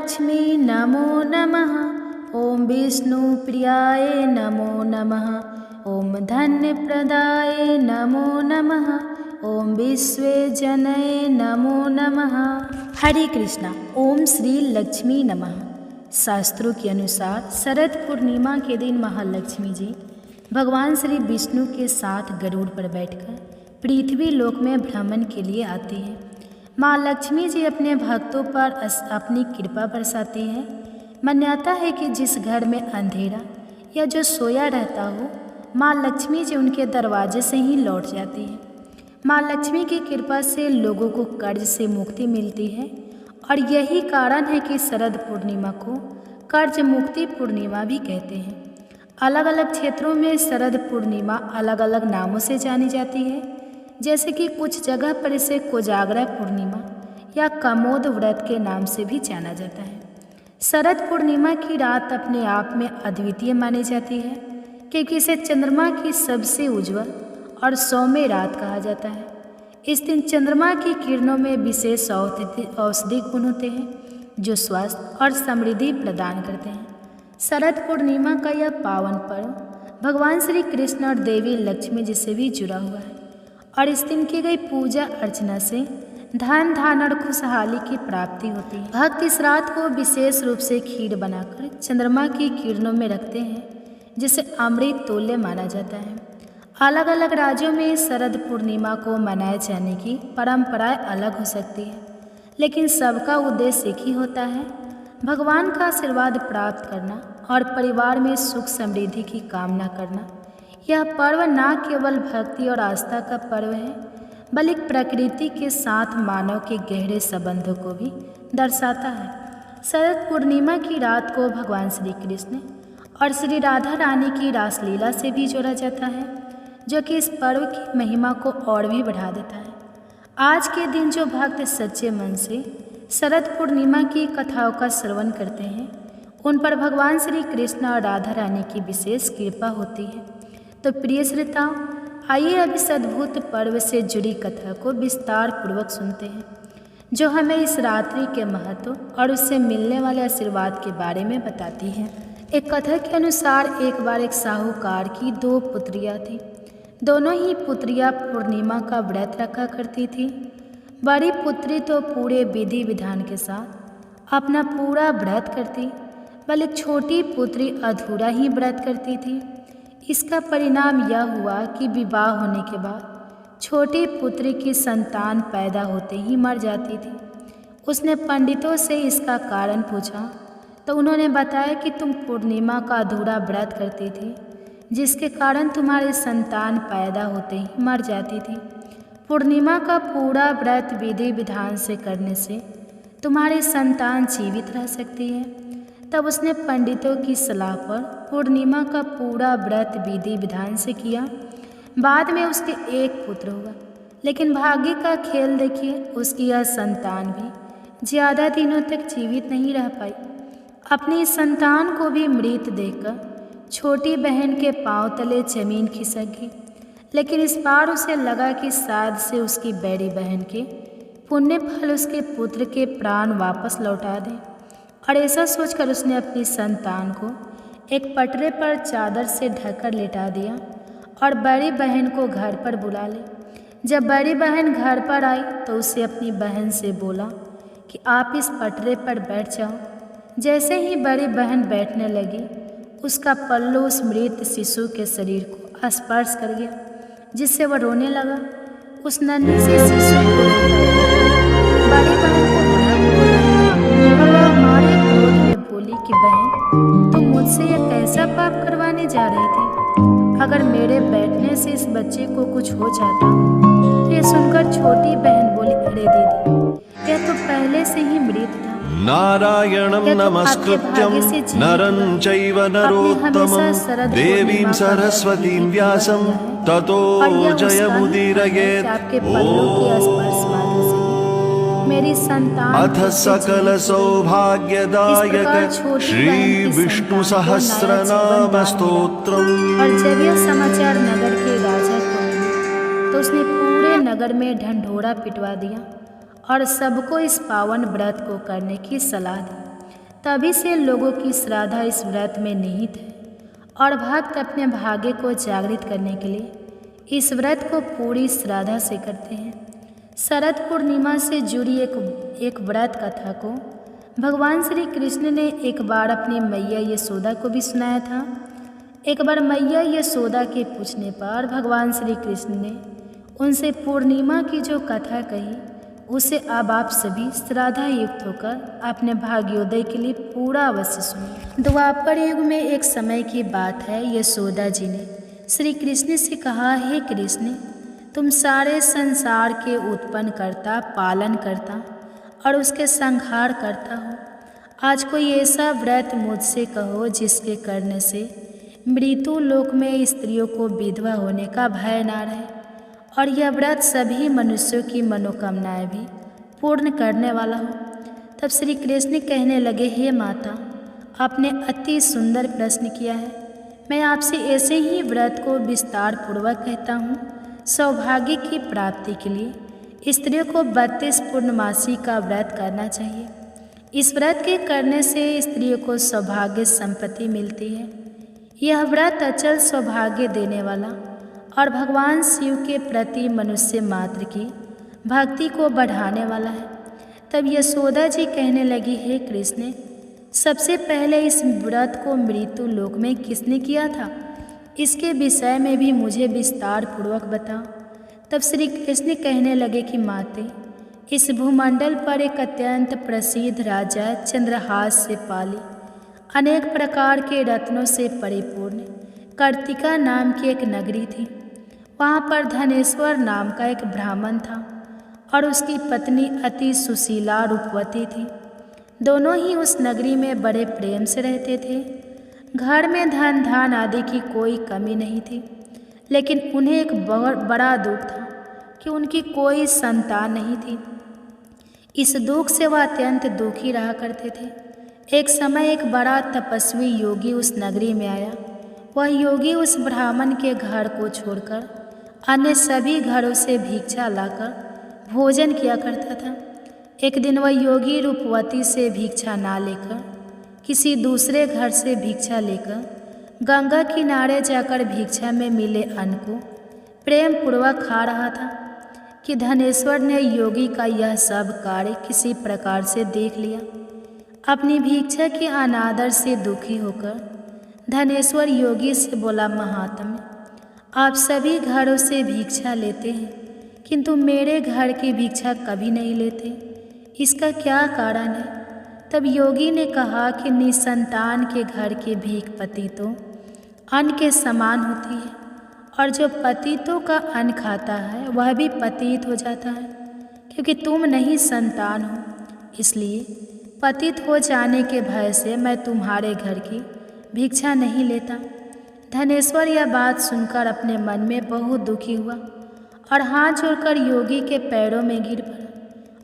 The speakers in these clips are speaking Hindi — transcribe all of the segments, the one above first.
महालक्ष्मी नमो नमः। ओम विष्णुप्रियाय नमो नमः। ओम धन्यप्रदाय नमो नमः। ओम विश्वजनय नमो नमः। हरे कृष्णा। ओम श्री लक्ष्मी नमः। शास्त्रों के अनुसार शरद पूर्णिमा के दिन महालक्ष्मी जी भगवान श्री विष्णु के साथ गरुड़ पर बैठकर पृथ्वी लोक में भ्रमण के लिए आती है। माँ लक्ष्मी जी अपने भक्तों पर अपनी कृपा बरसाती है। मान्यता है कि जिस घर में अंधेरा या जो सोया रहता हो, माँ लक्ष्मी जी उनके दरवाजे से ही लौट जाती है। माँ लक्ष्मी की कृपा से लोगों को कर्ज से मुक्ति मिलती है और यही कारण है कि शरद पूर्णिमा को कर्ज मुक्ति पूर्णिमा भी कहते हैं। अलग अलग क्षेत्रों में शरद पूर्णिमा अलग अलग नामों से जानी जाती है। जैसे कि कुछ जगह पर इसे कोजागरा पूर्णिमा या कमोद व्रत के नाम से भी जाना जाता है। शरद पूर्णिमा की रात अपने आप में अद्वितीय मानी जाती है क्योंकि इसे चंद्रमा की सबसे उज्ज्वल और सौम्य रात कहा जाता है। इस दिन चंद्रमा की किरणों में विशेष औषधि गुण होते हैं जो स्वास्थ्य और समृद्धि प्रदान करते हैं। शरद पूर्णिमा का यह पावन पर्व भगवान श्री कृष्ण और देवी लक्ष्मी जी से भी जुड़ा हुआ है और इस दिन की गई पूजा अर्चना से धन धान और खुशहाली की प्राप्ति होती है। भक्त इस रात को विशेष रूप से खीर बनाकर चंद्रमा की किरणों में रखते हैं जिसे अमृत तुल्य माना जाता है। अलग अलग राज्यों में शरद पूर्णिमा को मनाए जाने की परंपराएं अलग हो सकती है, लेकिन सबका उद्देश्य एक ही होता है, भगवान का आशीर्वाद प्राप्त करना और परिवार में सुख समृद्धि की कामना करना। यह पर्व न केवल भक्ति और आस्था का पर्व है, बल्कि प्रकृति के साथ मानव के गहरे संबंधों को भी दर्शाता है। शरद पूर्णिमा की रात को भगवान श्री कृष्ण और श्री राधा रानी की रासलीला से भी जोड़ा जाता है, जो कि इस पर्व की महिमा को और भी बढ़ा देता है। आज के दिन जो भक्त सच्चे मन से शरद पूर्णिमा की कथाओं का श्रवण करते हैं, उन पर भगवान श्री कृष्ण और राधा रानी की विशेष कृपा होती है। तो प्रिय श्रोताओं, आइए अब इस अद्भुत पर्व से जुड़ी कथा को विस्तार पूर्वक सुनते हैं, जो हमें इस रात्रि के महत्व और उससे मिलने वाले आशीर्वाद के बारे में बताती है। एक कथा के अनुसार एक बार एक साहूकार की 2 पुत्रियां थीं। दोनों ही पुत्रियां पूर्णिमा का व्रत रखा करती थीं। बड़ी पुत्री तो पूरे विधि विधान के साथ अपना पूरा व्रत करती, बल्कि छोटी पुत्री अधूरा ही व्रत करती थी। इसका परिणाम यह हुआ कि विवाह होने के बाद छोटी पुत्री की संतान पैदा होते ही मर जाती थी। उसने पंडितों से इसका कारण पूछा तो उन्होंने बताया कि तुम पूर्णिमा का अधूरा व्रत करती थी, जिसके कारण तुम्हारी संतान पैदा होते ही मर जाती थी। पूर्णिमा का पूरा व्रत विधि विधान से करने से तुम्हारी संतान जीवित रह सकती है। तब उसने पंडितों की सलाह पर पूर्णिमा का पूरा व्रत विधि विधान से किया। बाद में उसके एक पुत्र हुआ, लेकिन भाग्य का खेल देखिए, उसकी यह संतान भी ज़्यादा दिनों तक जीवित नहीं रह पाई। अपनी संतान को भी मृत देखकर छोटी बहन के पांव तले जमीन खिसक गई, लेकिन इस बार उसे लगा कि शायद से उसकी बड़ी बहन के पुण्य फल उसके पुत्र के प्राण वापस लौटा दें, और ऐसा सोचकर उसने अपनी संतान को एक पटरे पर चादर से ढककर लिटा दिया और बड़ी बहन को घर पर बुला ले। जब बड़ी बहन घर पर आई तो उसे अपनी बहन से बोला कि आप इस पटरे पर बैठ जाओ। जैसे ही बड़ी बहन बैठने लगी, उसका पल्लू उस मृत शिशु के शरीर को स्पर्श कर गया, जिससे वह रोने लगा। उस नन्ही से शिशु को बड़ी बहन को और वह हमारे क्रोध में बोली कि बहन, तुम मुझसे यह कैसा पाप करवाने जा रही थी? अगर मेरे बैठने से इस बच्चे को कुछ हो जाता। तो ये सुनकर छोटी बहन बोली, अरे दीदी, यह तो पहले से ही मृत था। नारायणं नमस्कृत्यं नरं चैव नरोत्तमं देवीं सरस्वतीं व्यासं ततो जयमुदीरयेत्। मेरी संतान अथ सकल सौभाग्यदायक श्री विष्णु सहस्रनाम स्तोत्रम्। और जब यह समाचार नगर के राजा को मिला तो उसने पूरे नगर में ढंढोरा पिटवा दिया और सबको इस पावन व्रत को करने की सलाह दी। तभी से लोगों की श्रद्धा इस व्रत में निहित है और भक्त अपने भाग्य को जागृत करने के लिए इस व्रत को पूरी श्रद्धा से करते हैं। शरद पूर्णिमा से जुड़ी एक व्रत कथा को भगवान श्री कृष्ण ने एक बार अपनी मैया यशोदा को भी सुनाया था। एक बार मैया यशोदा के पूछने पर भगवान श्री कृष्ण ने उनसे पूर्णिमा की जो कथा कही उसे अब आप सभी श्रद्धा युक्त होकर अपने भाग्योदय के लिए पूरा अवश्य सुनिए। द्वापर युग में एक समय की बात है, यशोदा जी ने श्री कृष्ण से कहा, हे कृष्ण, तुम सारे संसार के उत्पन्न करता, पालन करता और उसके संहार करता हो। आज कोई ऐसा व्रत मुझसे कहो जिसके करने से मृत्यु लोक में स्त्रियों को विधवा होने का भय ना रहे और यह व्रत सभी मनुष्यों की मनोकामनाएं भी पूर्ण करने वाला हो। तब श्री कृष्ण कहने लगे, हे माता, आपने अति सुंदर प्रश्न किया है। मैं आपसे ऐसे ही व्रत को विस्तार पूर्वक कहता हूँ। सौभाग्य की प्राप्ति के लिए स्त्रियों को 32 पूर्णमासी का व्रत करना चाहिए। इस व्रत के करने से स्त्रियों को सौभाग्य संपत्ति मिलती है। यह व्रत अचल सौभाग्य देने वाला और भगवान शिव के प्रति मनुष्य मात्र की भक्ति को बढ़ाने वाला है। तब यशोदा जी कहने लगी, हे कृष्ण, सबसे पहले इस व्रत को मृत्यु लोक में किसने किया था, इसके विषय में भी मुझे विस्तार पूर्वक बताओ। तब श्री कृष्ण कहने लगे कि माते, इस भूमंडल पर एक अत्यंत प्रसिद्ध राजा चंद्रहास से पाली अनेक प्रकार के रत्नों से परिपूर्ण कर्तिका नाम की एक नगरी थी। वहाँ पर धनेश्वर नाम का एक ब्राह्मण था और उसकी पत्नी अति सुशीला रूपवती थी। दोनों ही उस नगरी में बड़े प्रेम से रहते थे। घर में धन धान आदि की कोई कमी नहीं थी, लेकिन उन्हें एक बड़ा दुख था कि उनकी कोई संतान नहीं थी। इस दुख से वह अत्यंत दुखी रहा करते थे। एक समय एक बड़ा तपस्वी योगी उस नगरी में आया। वह योगी उस ब्राह्मण के घर को छोड़कर अन्य सभी घरों से भिक्षा लाकर भोजन किया करता था। एक दिन वह योगी रूपवती से भिक्षा ना लेकर किसी दूसरे घर से भिक्षा लेकर गंगा किनारे जाकर भिक्षा में मिले अन्न को प्रेम पूर्वक खा रहा था कि धनेश्वर ने योगी का यह सब कार्य किसी प्रकार से देख लिया। अपनी भिक्षा के अनादर से दुखी होकर धनेश्वर योगी से बोला, महात्मा, आप सभी घरों से भिक्षा लेते हैं किंतु मेरे घर की भिक्षा कभी नहीं लेते, इसका क्या कारण है? तब योगी ने कहा कि निसंतान के घर के भीख पतितों अन्न के समान होती है और जो पतितों का अन्न खाता है वह भी पतित हो जाता है। क्योंकि तुम नहीं संतान हो, इसलिए पतित हो जाने के भय से मैं तुम्हारे घर की भिक्षा नहीं लेता। धनेश्वर यह बात सुनकर अपने मन में बहुत दुखी हुआ और हाथ जोड़कर योगी के पैरों में गिर पड़ा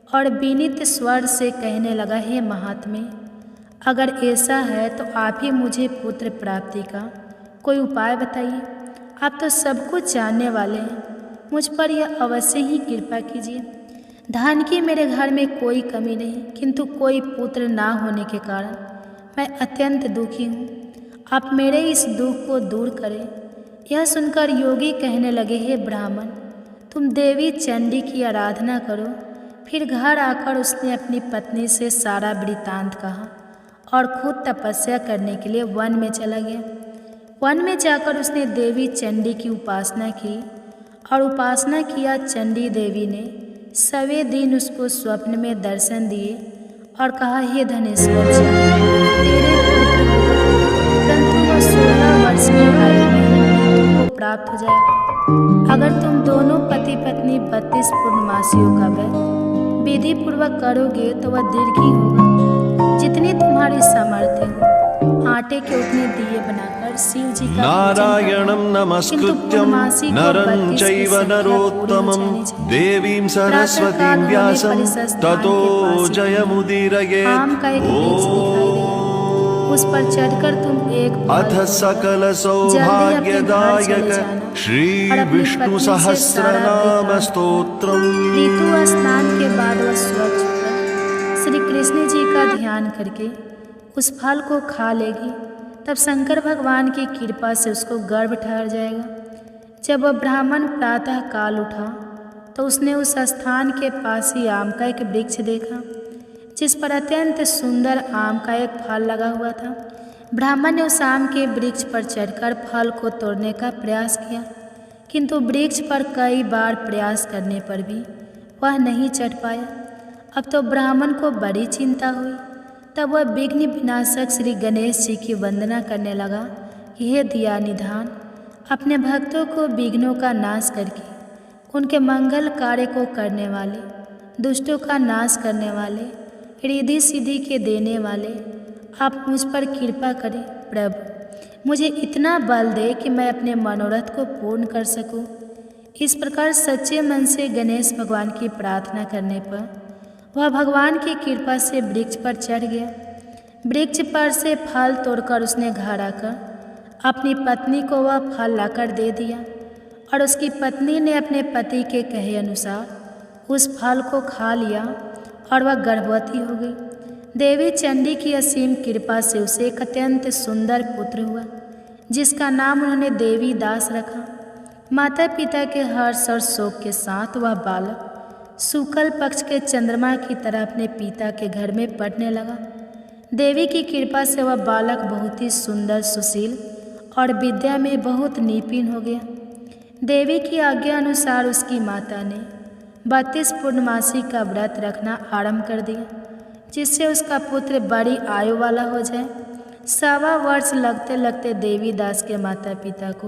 और विनीत स्वर से कहने लगा, हे महात्मे, अगर ऐसा है तो आप ही मुझे पुत्र प्राप्ति का कोई उपाय बताइए। आप तो सब कुछ जानने वाले हैं, मुझ पर यह अवश्य ही कृपा कीजिए। धन की मेरे घर में कोई कमी नहीं, किंतु कोई पुत्र ना होने के कारण मैं अत्यंत दुखी हूँ। आप मेरे इस दुख को दूर करें। यह सुनकर योगी कहने लगे, हे ब्राह्मण, तुम देवी चंडी की आराधना करो। फिर घर आकर उसने अपनी पत्नी से सारा वृत्तांत कहा और खुद तपस्या करने के लिए वन में चला गया। वन में जाकर उसने देवी चंडी की उपासना की और उपासना किया। चंडी देवी ने सवे दिन उसको स्वप्न में दर्शन दिए और कहा, हे धनेश्वर जी, तेरे पुत्र परंतु वह 16 वर्ष की आयु में तुमको प्राप्त हो जाए। अगर तुम दोनों पति पत्नी 32 पूर्णमासियों का व्रत विधि पूर्वक करोगे तो वह दीर्घी होगा। जितनी तुम्हारी सामर्थ्य हो, आटे के उतने दिए बनाकर शिव जी का नारायणं नमस्कृत्यं नरं चैव नरोत्तमं देवीं सरस्वतीं व्यासं ततो जयमुदीरयेत्। उस पर चढ़कर तुम एक अथ सकल सौभाग्यदायक श्री विष्णु सहस्रनाम स्तोत्रम। ऋतु स्नान के बाद वह स्वच्छ होकर श्री कृष्ण जी का ध्यान करके उस फल को खा लेगी तब शंकर भगवान की कृपा से उसको गर्भ ठहर जाएगा। जब वह ब्राह्मण प्रातः काल उठा तो उसने उस स्थान के पास ही आम का एक वृक्ष देखा जिस पर अत्यंत सुंदर आम का एक फल लगा हुआ था। ब्राह्मण ने उस आम के वृक्ष पर चढ़कर फल को तोड़ने का प्रयास किया, किंतु वृक्ष पर कई बार प्रयास करने पर भी वह नहीं चढ़ पाया। अब तो ब्राह्मण को बड़ी चिंता हुई। तब वह विघ्न विनाशक श्री गणेश जी की वंदना करने लगा कि हे दया निधान, अपने भक्तों को विघ्नों का नाश करके उनके मंगल कार्य को करने वाले, दुष्टों का नाश करने वाले, रिद्धि सिद्धि के देने वाले, आप मुझ पर कृपा करें। प्रभु, मुझे इतना बल दे कि मैं अपने मनोरथ को पूर्ण कर सकूं। इस प्रकार सच्चे मन से गणेश भगवान की प्रार्थना करने पर वह भगवान की कृपा से वृक्ष पर चढ़ गया। वृक्ष पर से फल तोड़कर उसने घर आकर अपनी पत्नी को वह फल लाकर दे दिया और उसकी पत्नी ने अपने पति के कहे अनुसार उस फल को खा लिया और वह गर्भवती हो गई। देवी चंडी की असीम कृपा से उसे एक अत्यंत सुंदर पुत्र हुआ जिसका नाम उन्होंने देवी दास रखा। माता पिता के हर्ष और शोक के साथ वह बालक शुक्ल पक्ष के चंद्रमा की तरह अपने पिता के घर में पढ़ने लगा। देवी की कृपा से वह बालक बहुत ही सुंदर, सुशील और विद्या में बहुत निपुण हो गया। देवी की आज्ञा अनुसार उसकी माता ने 32 पूर्णमासी का व्रत रखना आरंभ कर दिया जिससे उसका पुत्र बड़ी आयु वाला हो जाए। 1.25 वर्ष लगते लगते देवी दास के माता पिता को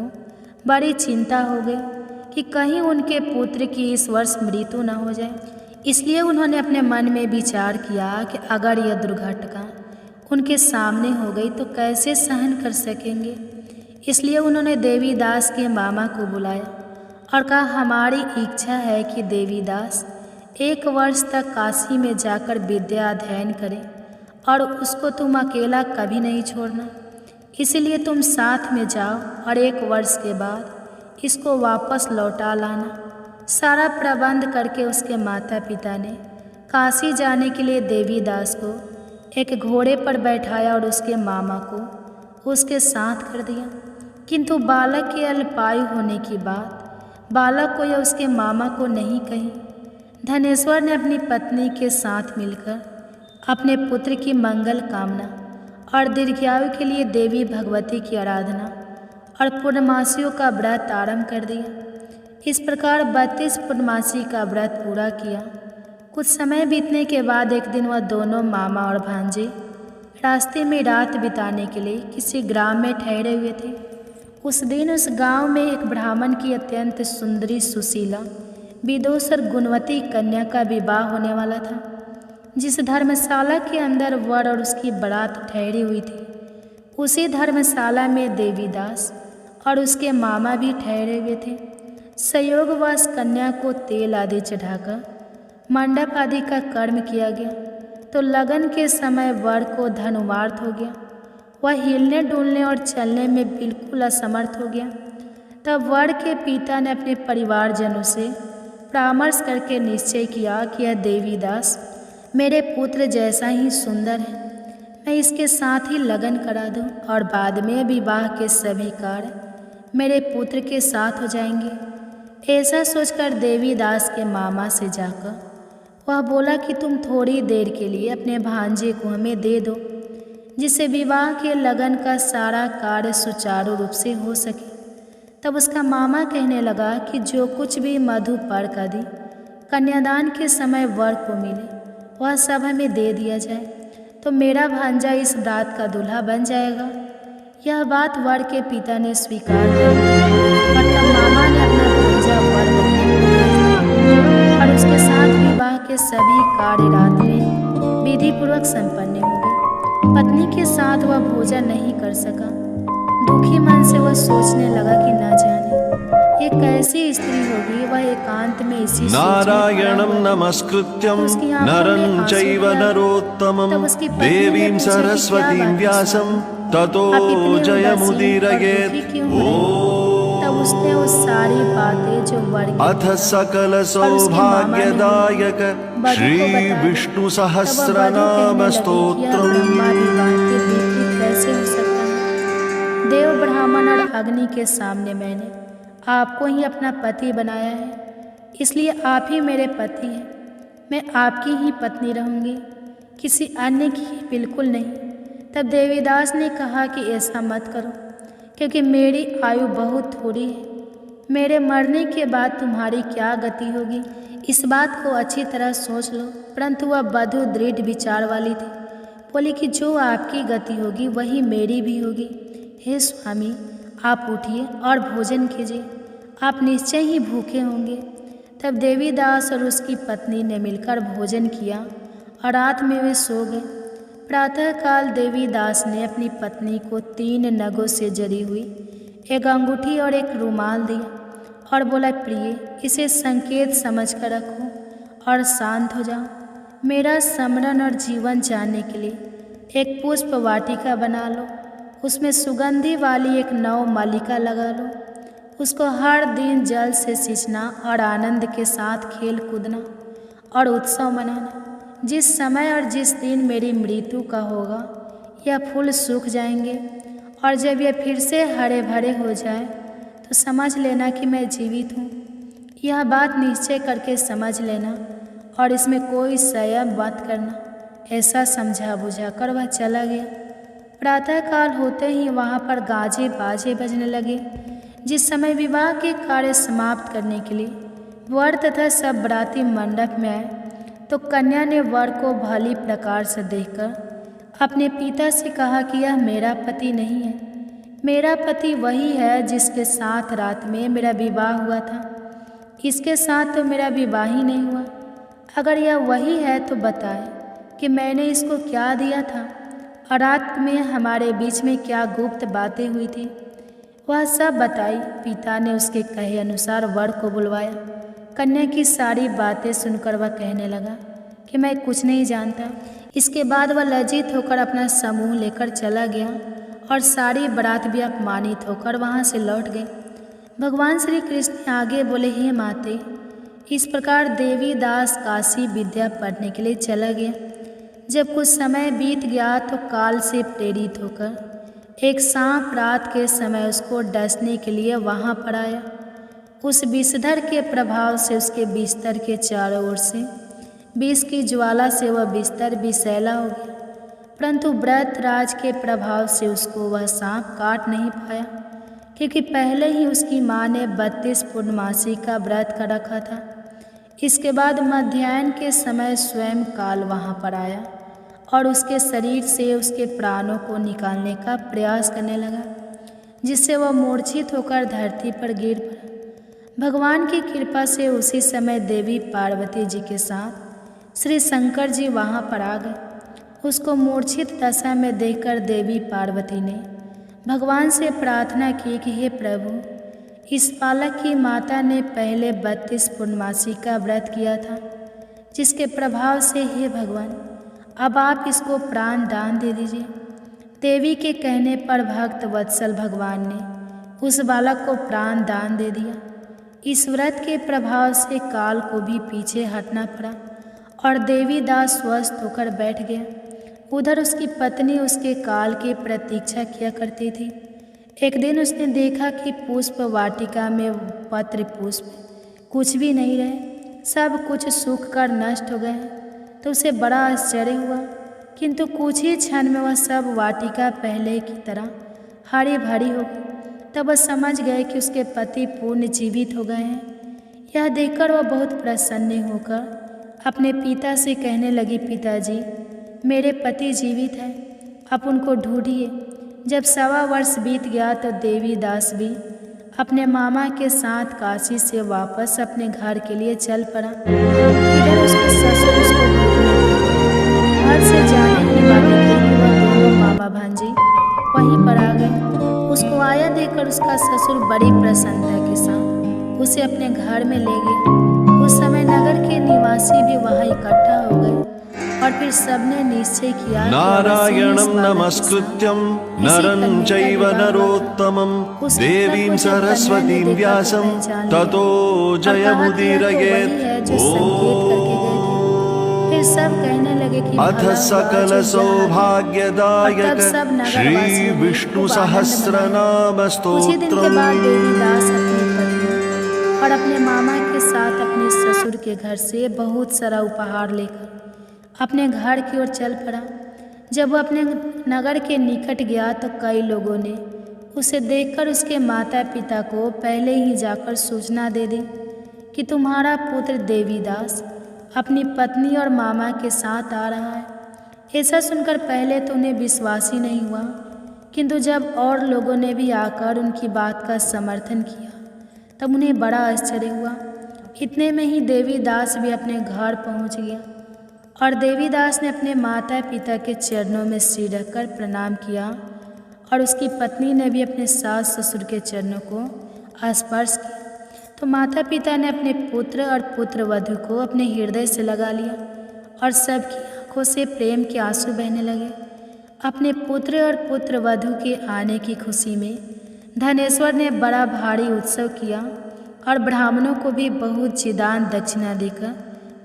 बड़ी चिंता हो गई कि कहीं उनके पुत्र की इस वर्ष मृत्यु न हो जाए। इसलिए उन्होंने अपने मन में विचार किया कि अगर यह दुर्घटना उनके सामने हो गई तो कैसे सहन कर सकेंगे। इसलिए उन्होंने देवी दास के मामा को बुलाया और कहा, हमारी इच्छा है कि देवी दास 1 वर्ष तक काशी में जाकर विद्या अध्ययन करें और उसको तुम अकेला कभी नहीं छोड़ना। इसलिए तुम साथ में जाओ और 1 वर्ष के बाद इसको वापस लौटा लाना। सारा प्रबंध करके उसके माता पिता ने काशी जाने के लिए देवी दास को एक घोड़े पर बैठाया और उसके मामा को उसके साथ कर दिया। किंतु बालक के अल्पायु होने की बात बालक को या उसके मामा को नहीं कही। धनेश्वर ने अपनी पत्नी के साथ मिलकर अपने पुत्र की मंगल कामना और दीर्घायु के लिए देवी भगवती की आराधना और पूर्णमासियों का व्रत आरंभ कर दिया। इस प्रकार 32 पूर्णमासी का व्रत पूरा किया। कुछ समय बीतने के बाद एक दिन वह दोनों मामा और भांजे रास्ते में रात बिताने के लिए किसी ग्राम में ठहरे हुए थे। उस दिन उस गांव में एक ब्राह्मण की अत्यंत सुंदरी, सुशीला, विदुष और गुणवती कन्या का विवाह होने वाला था। जिस धर्मशाला के अंदर वर और उसकी बारात ठहरी हुई थी उसी धर्मशाला में देवी दास और उसके मामा भी ठहरे हुए थे। संयोगवश कन्या को तेल आदि चढ़ाकर मंडप आदि का कर्म किया गया तो लगन के समय वर को धनुवार्थ हो गया। वह हिलने डुलने और चलने में बिल्कुल असमर्थ हो गया। तब वर के पिता ने अपने परिवारजनों से परामर्श करके निश्चय किया कि यह देवी दास मेरे पुत्र जैसा ही सुंदर है, मैं इसके साथ ही लगन करा दूं और बाद में विवाह के सभी कार्य मेरे पुत्र के साथ हो जाएंगे। ऐसा सोचकर देवी दास के मामा से जाकर वह बोला कि तुम थोड़ी देर के लिए अपने भांजे को हमें दे दो जिससे विवाह के लगन का सारा कार्य सुचारू रूप से हो सके। तब उसका मामा कहने लगा कि जो कुछ भी मधु पर्क आदि कन्यादान के समय वर को मिले वह सब हमें दे दिया जाए तो मेरा भांजा इस रात का दूल्हा बन जाएगा। यह बात वर के पिता ने स्वीकार कर ली और तब मामा ने अपना भांजा वर बनने और उसके साथ विवाह के सभी कार्य रात में विधि पूर्वक संपन्न हो गए। पत्नी के साथ वह भोजन नहीं कर सका। दुखी मन से वह सोचने लगा कि न जाने ये कैसी स्त्री होगी। वह एकांत में इसी नारायणं नमस्कृत्यं नरं चैव नरोत्तमं देवीं सरस्वतीं व्यासं ततो जयमुदीरयेत्। तब उसने उस सारी बातें जो वर्ग अथ सकल सौभाग्यदायक श्री विष्णु सहस्रनाम स्तोत्रम् अग्नि के सामने मैंने आपको ही अपना पति बनाया है, इसलिए आप ही मेरे पति हैं। मैं आपकी ही पत्नी रहूँगी, किसी अन्य की ही बिल्कुल नहीं। तब देवीदास ने कहा कि ऐसा मत करो, क्योंकि मेरी आयु बहुत थोड़ी है। मेरे मरने के बाद तुम्हारी क्या गति होगी, इस बात को अच्छी तरह सोच लो। परंतु वह वधू दृढ़ विचार वाली थी, बोली कि जो आपकी गति होगी वही मेरी भी होगी। हे स्वामी, आप उठिए और भोजन कीजिए, आप निश्चय ही भूखे होंगे। तब देवीदास और उसकी पत्नी ने मिलकर भोजन किया और रात में वे सो गए। प्रातःकाल देवीदास ने अपनी पत्नी को 3 नगों से जड़ी हुई एक अंगूठी और एक रुमाल दिया और बोला, प्रिय, इसे संकेत समझ कर रखो और शांत हो जाओ। मेरा स्मरण और जीवन जानने के लिए एक पुष्प वाटिका बना लो, उसमें सुगंधि वाली एक नव मालिका लगा लो। उसको हर दिन जल से सींचना और आनंद के साथ खेल कूदना और उत्सव मनाना। जिस समय और जिस दिन मेरी मृत्यु का होगा, यह फूल सूख जाएंगे और जब यह फिर से हरे भरे हो जाए तो समझ लेना कि मैं जीवित हूँ। यह बात निश्चय करके समझ लेना और इसमें कोई संयम मत करना। ऐसा समझा बुझा कर वह चला गया। प्रातःकाल होते ही वहाँ पर गाजे बाजे बजने लगे। जिस समय विवाह के कार्य समाप्त करने के लिए वर तथा सब बराती मंडप में आए, तो कन्या ने वर को भली प्रकार से देखकर अपने पिता से कहा कि यह मेरा पति नहीं है। मेरा पति वही है जिसके साथ रात में मेरा विवाह हुआ था। इसके साथ तो मेरा विवाह ही नहीं हुआ। अगर यह वही है तो बताए कि मैंने इसको क्या दिया था और रात में हमारे बीच में क्या गुप्त बातें हुई थी। वह सब बताई। पिता ने उसके कहे अनुसार वर को बुलवाया। कन्या की सारी बातें सुनकर वह कहने लगा कि मैं कुछ नहीं जानता। इसके बाद वह लज्जित होकर अपना समूह लेकर चला गया और सारी बारात भी अपमानित होकर वहाँ से लौट गई। भगवान श्री कृष्ण आगे बोले, हे माते, इस प्रकार देवीदास काशी विद्या पढ़ने के लिए चला गया। जब कुछ समय बीत गया तो काल से प्रेरित होकर एक सांप रात के समय उसको डसने के लिए वहाँ पर आया। उस विषधर के प्रभाव से उसके बिस्तर के चारों ओर से विष की ज्वाला से वह बिस्तर विषैला हो गया, परंतु व्रत राज के प्रभाव से उसको वह सांप काट नहीं पाया, क्योंकि पहले ही उसकी माँ ने 32 पूर्णमासी का व्रत कर रखा था। इसके बाद मध्याह्न के समय स्वयं काल वहाँ पर आया और उसके शरीर से उसके प्राणों को निकालने का प्रयास करने लगा, जिससे वह मूर्छित होकर धरती पर गिर पड़ा। भगवान की कृपा से उसी समय देवी पार्वती जी के साथ श्री शंकर जी वहाँ पर आ गए। उसको मूर्छित दशा में देखकर देवी पार्वती ने भगवान से प्रार्थना की कि हे प्रभु, इस बालक की माता ने पहले 32 पूर्णमासी का व्रत किया था, जिसके प्रभाव से हे भगवान अब आप इसको प्राण दान दे दीजिए। देवी के कहने पर भक्त वत्सल भगवान ने उस बालक को प्राण दान दे दिया। इस व्रत के प्रभाव से काल को भी पीछे हटना पड़ा और देवीदास स्वस्थ होकर बैठ गया। उधर उसकी पत्नी उसके काल की प्रतीक्षा किया करती थी। एक दिन उसने देखा कि पुष्प वाटिका में पत्र पुष्प कुछ भी नहीं रहे, सब कुछ सूख कर नष्ट हो गए, तो उसे बड़ा आश्चर्य हुआ। किंतु कुछ ही क्षण में वह सब वाटिका पहले की तरह हरी भरी हो गई। तब वह समझ गए कि उसके पति पूर्ण जीवित हो गए हैं। यह देखकर वह बहुत प्रसन्न होकर अपने पिता से कहने लगी, पिताजी, मेरे पति जीवित हैं, आप उनको ढूंढिए। जब 1.25 वर्ष बीत गया तो देवीदास भी अपने मामा के साथ काशी से वापस अपने घर के लिए चल पड़ा। इधर उसके ससुर उसको घर से जाने ही वाले थे कि वह दोनों मामा भांजी वहीं पर आ गए। उसको आया देखकर उसका ससुर बड़ी प्रसन्नता के साथ उसे अपने घर में ले गए। उस समय नगर के निवासी भी वहाँ इकट्ठा हो गए और फिर सबने निश्चय किया नारायणं नमस्कृत्यं नरं चैव नरोत्तमं देवीं सरस्वतीं व्यासं ततो जयमुदीरयेत्। हे फिर सब कहने लगे कि अथ भला हुआ सकल जो सौभाग्यदायक और तब सब श्री नगरवासियों ने विष्णु खूब आनंद सहस्रनाम मनाया। कुछ ही दिन के बाद देवीदास अपनी पत्नी और अपने मामा के साथ अपने ससुर के घर से बहुत सारा उपहार लेकर अपने घर की ओर चल पड़ा। जब वो अपने नगर के निकट गया तो कई लोगों ने उसे देखकर उसके माता पिता को पहले ही जाकर सूचना दे दी कि तुम्हारा पुत्र देवीदास अपनी पत्नी और मामा के साथ आ रहा है। ऐसा सुनकर पहले तो उन्हें विश्वास ही नहीं हुआ, किंतु जब और लोगों ने भी आकर उनकी बात का समर्थन किया तब उन्हें बड़ा आश्चर्य हुआ। इतने में ही देवीदास भी अपने घर पहुंच गया और देवीदास ने अपने माता पिता के चरणों में सिर रखकर प्रणाम किया और उसकी पत्नी ने भी अपने सास ससुर के चरणों को स्पर्श किया। तो माता पिता ने अपने पुत्र और पुत्र वधू को अपने हृदय से लगा लिया और सबकी आंखों से प्रेम के आंसू बहने लगे। अपने पुत्र और पुत्र वधू के आने की खुशी में धनेश्वर ने बड़ा भारी उत्सव किया और ब्राह्मणों को भी बहुत चिदान दक्षिणा देकर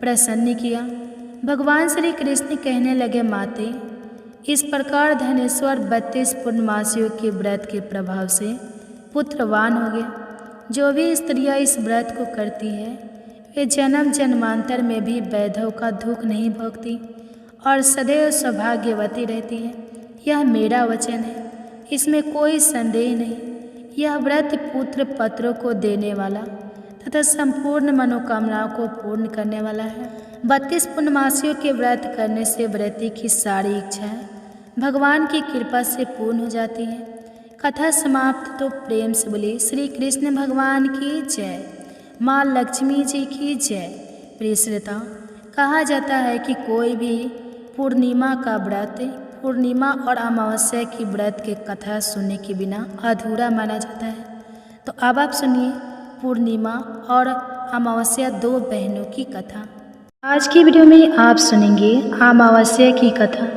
प्रसन्न किया। भगवान श्री कृष्ण कहने लगे, माते, इस प्रकार धनेश्वर 32 पूर्णमासियों के व्रत के प्रभाव से पुत्रवान हो गया। जो भी स्त्रियां इस व्रत को करती है वे जन्म जन्मांतर में भी वैधव का दुख नहीं भोगती और सदैव सौभाग्यवती रहती है। यह मेरा वचन है, इसमें कोई संदेह नहीं। यह व्रत पुत्र पत्रों को देने वाला तथा संपूर्ण मनोकामनाओं को पूर्ण करने वाला है। 32 पूर्णमासियों के व्रत करने से व्रती की सारी इच्छाएं भगवान की कृपा से पूर्ण हो जाती है। कथा समाप्त। तो प्रेम से बोले श्री कृष्ण भगवान की जय, माँ लक्ष्मी जी की जय। प्रिय श्रोता, कहा जाता है कि कोई भी पूर्णिमा का व्रत पूर्णिमा और अमावस्या की व्रत के कथा सुनने के बिना अधूरा माना जाता है। तो अब आप सुनिए पूर्णिमा और अमावस्या, दो बहनों की कथा। आज की वीडियो में आप सुनेंगे अमावस्या की कथा।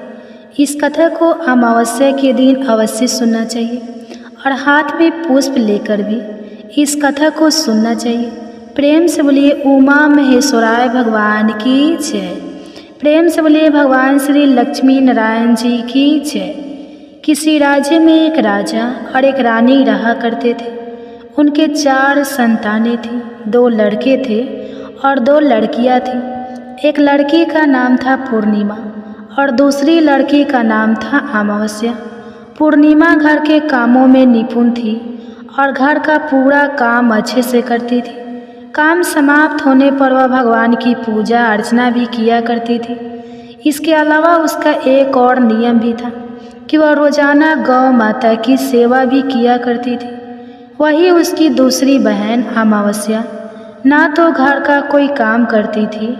इस कथा को अमावस्या के दिन अवश्य सुनना चाहिए और हाथ में पुष्प लेकर भी इस कथा को सुनना चाहिए। प्रेम से बोलिए उमा महेश्वराय भगवान की जय। प्रेम से बोलिए भगवान श्री लक्ष्मी नारायण जी की जय। किसी राज्य में एक राजा और एक रानी रहा करते थे। उनके 4 संतानें थीं, 2 लड़के थे और 2 लड़कियां थीं। एक लड़की का नाम था पूर्णिमा और दूसरी लड़की का नाम था अमावस्या। पूर्णिमा घर के कामों में निपुण थी और घर का पूरा काम अच्छे से करती थी। काम समाप्त होने पर वह भगवान की पूजा अर्चना भी किया करती थी। इसके अलावा उसका एक और नियम भी था कि वह रोजाना गौ माता की सेवा भी किया करती थी। वही उसकी दूसरी बहन अमावस्या ना तो घर का कोई काम करती थी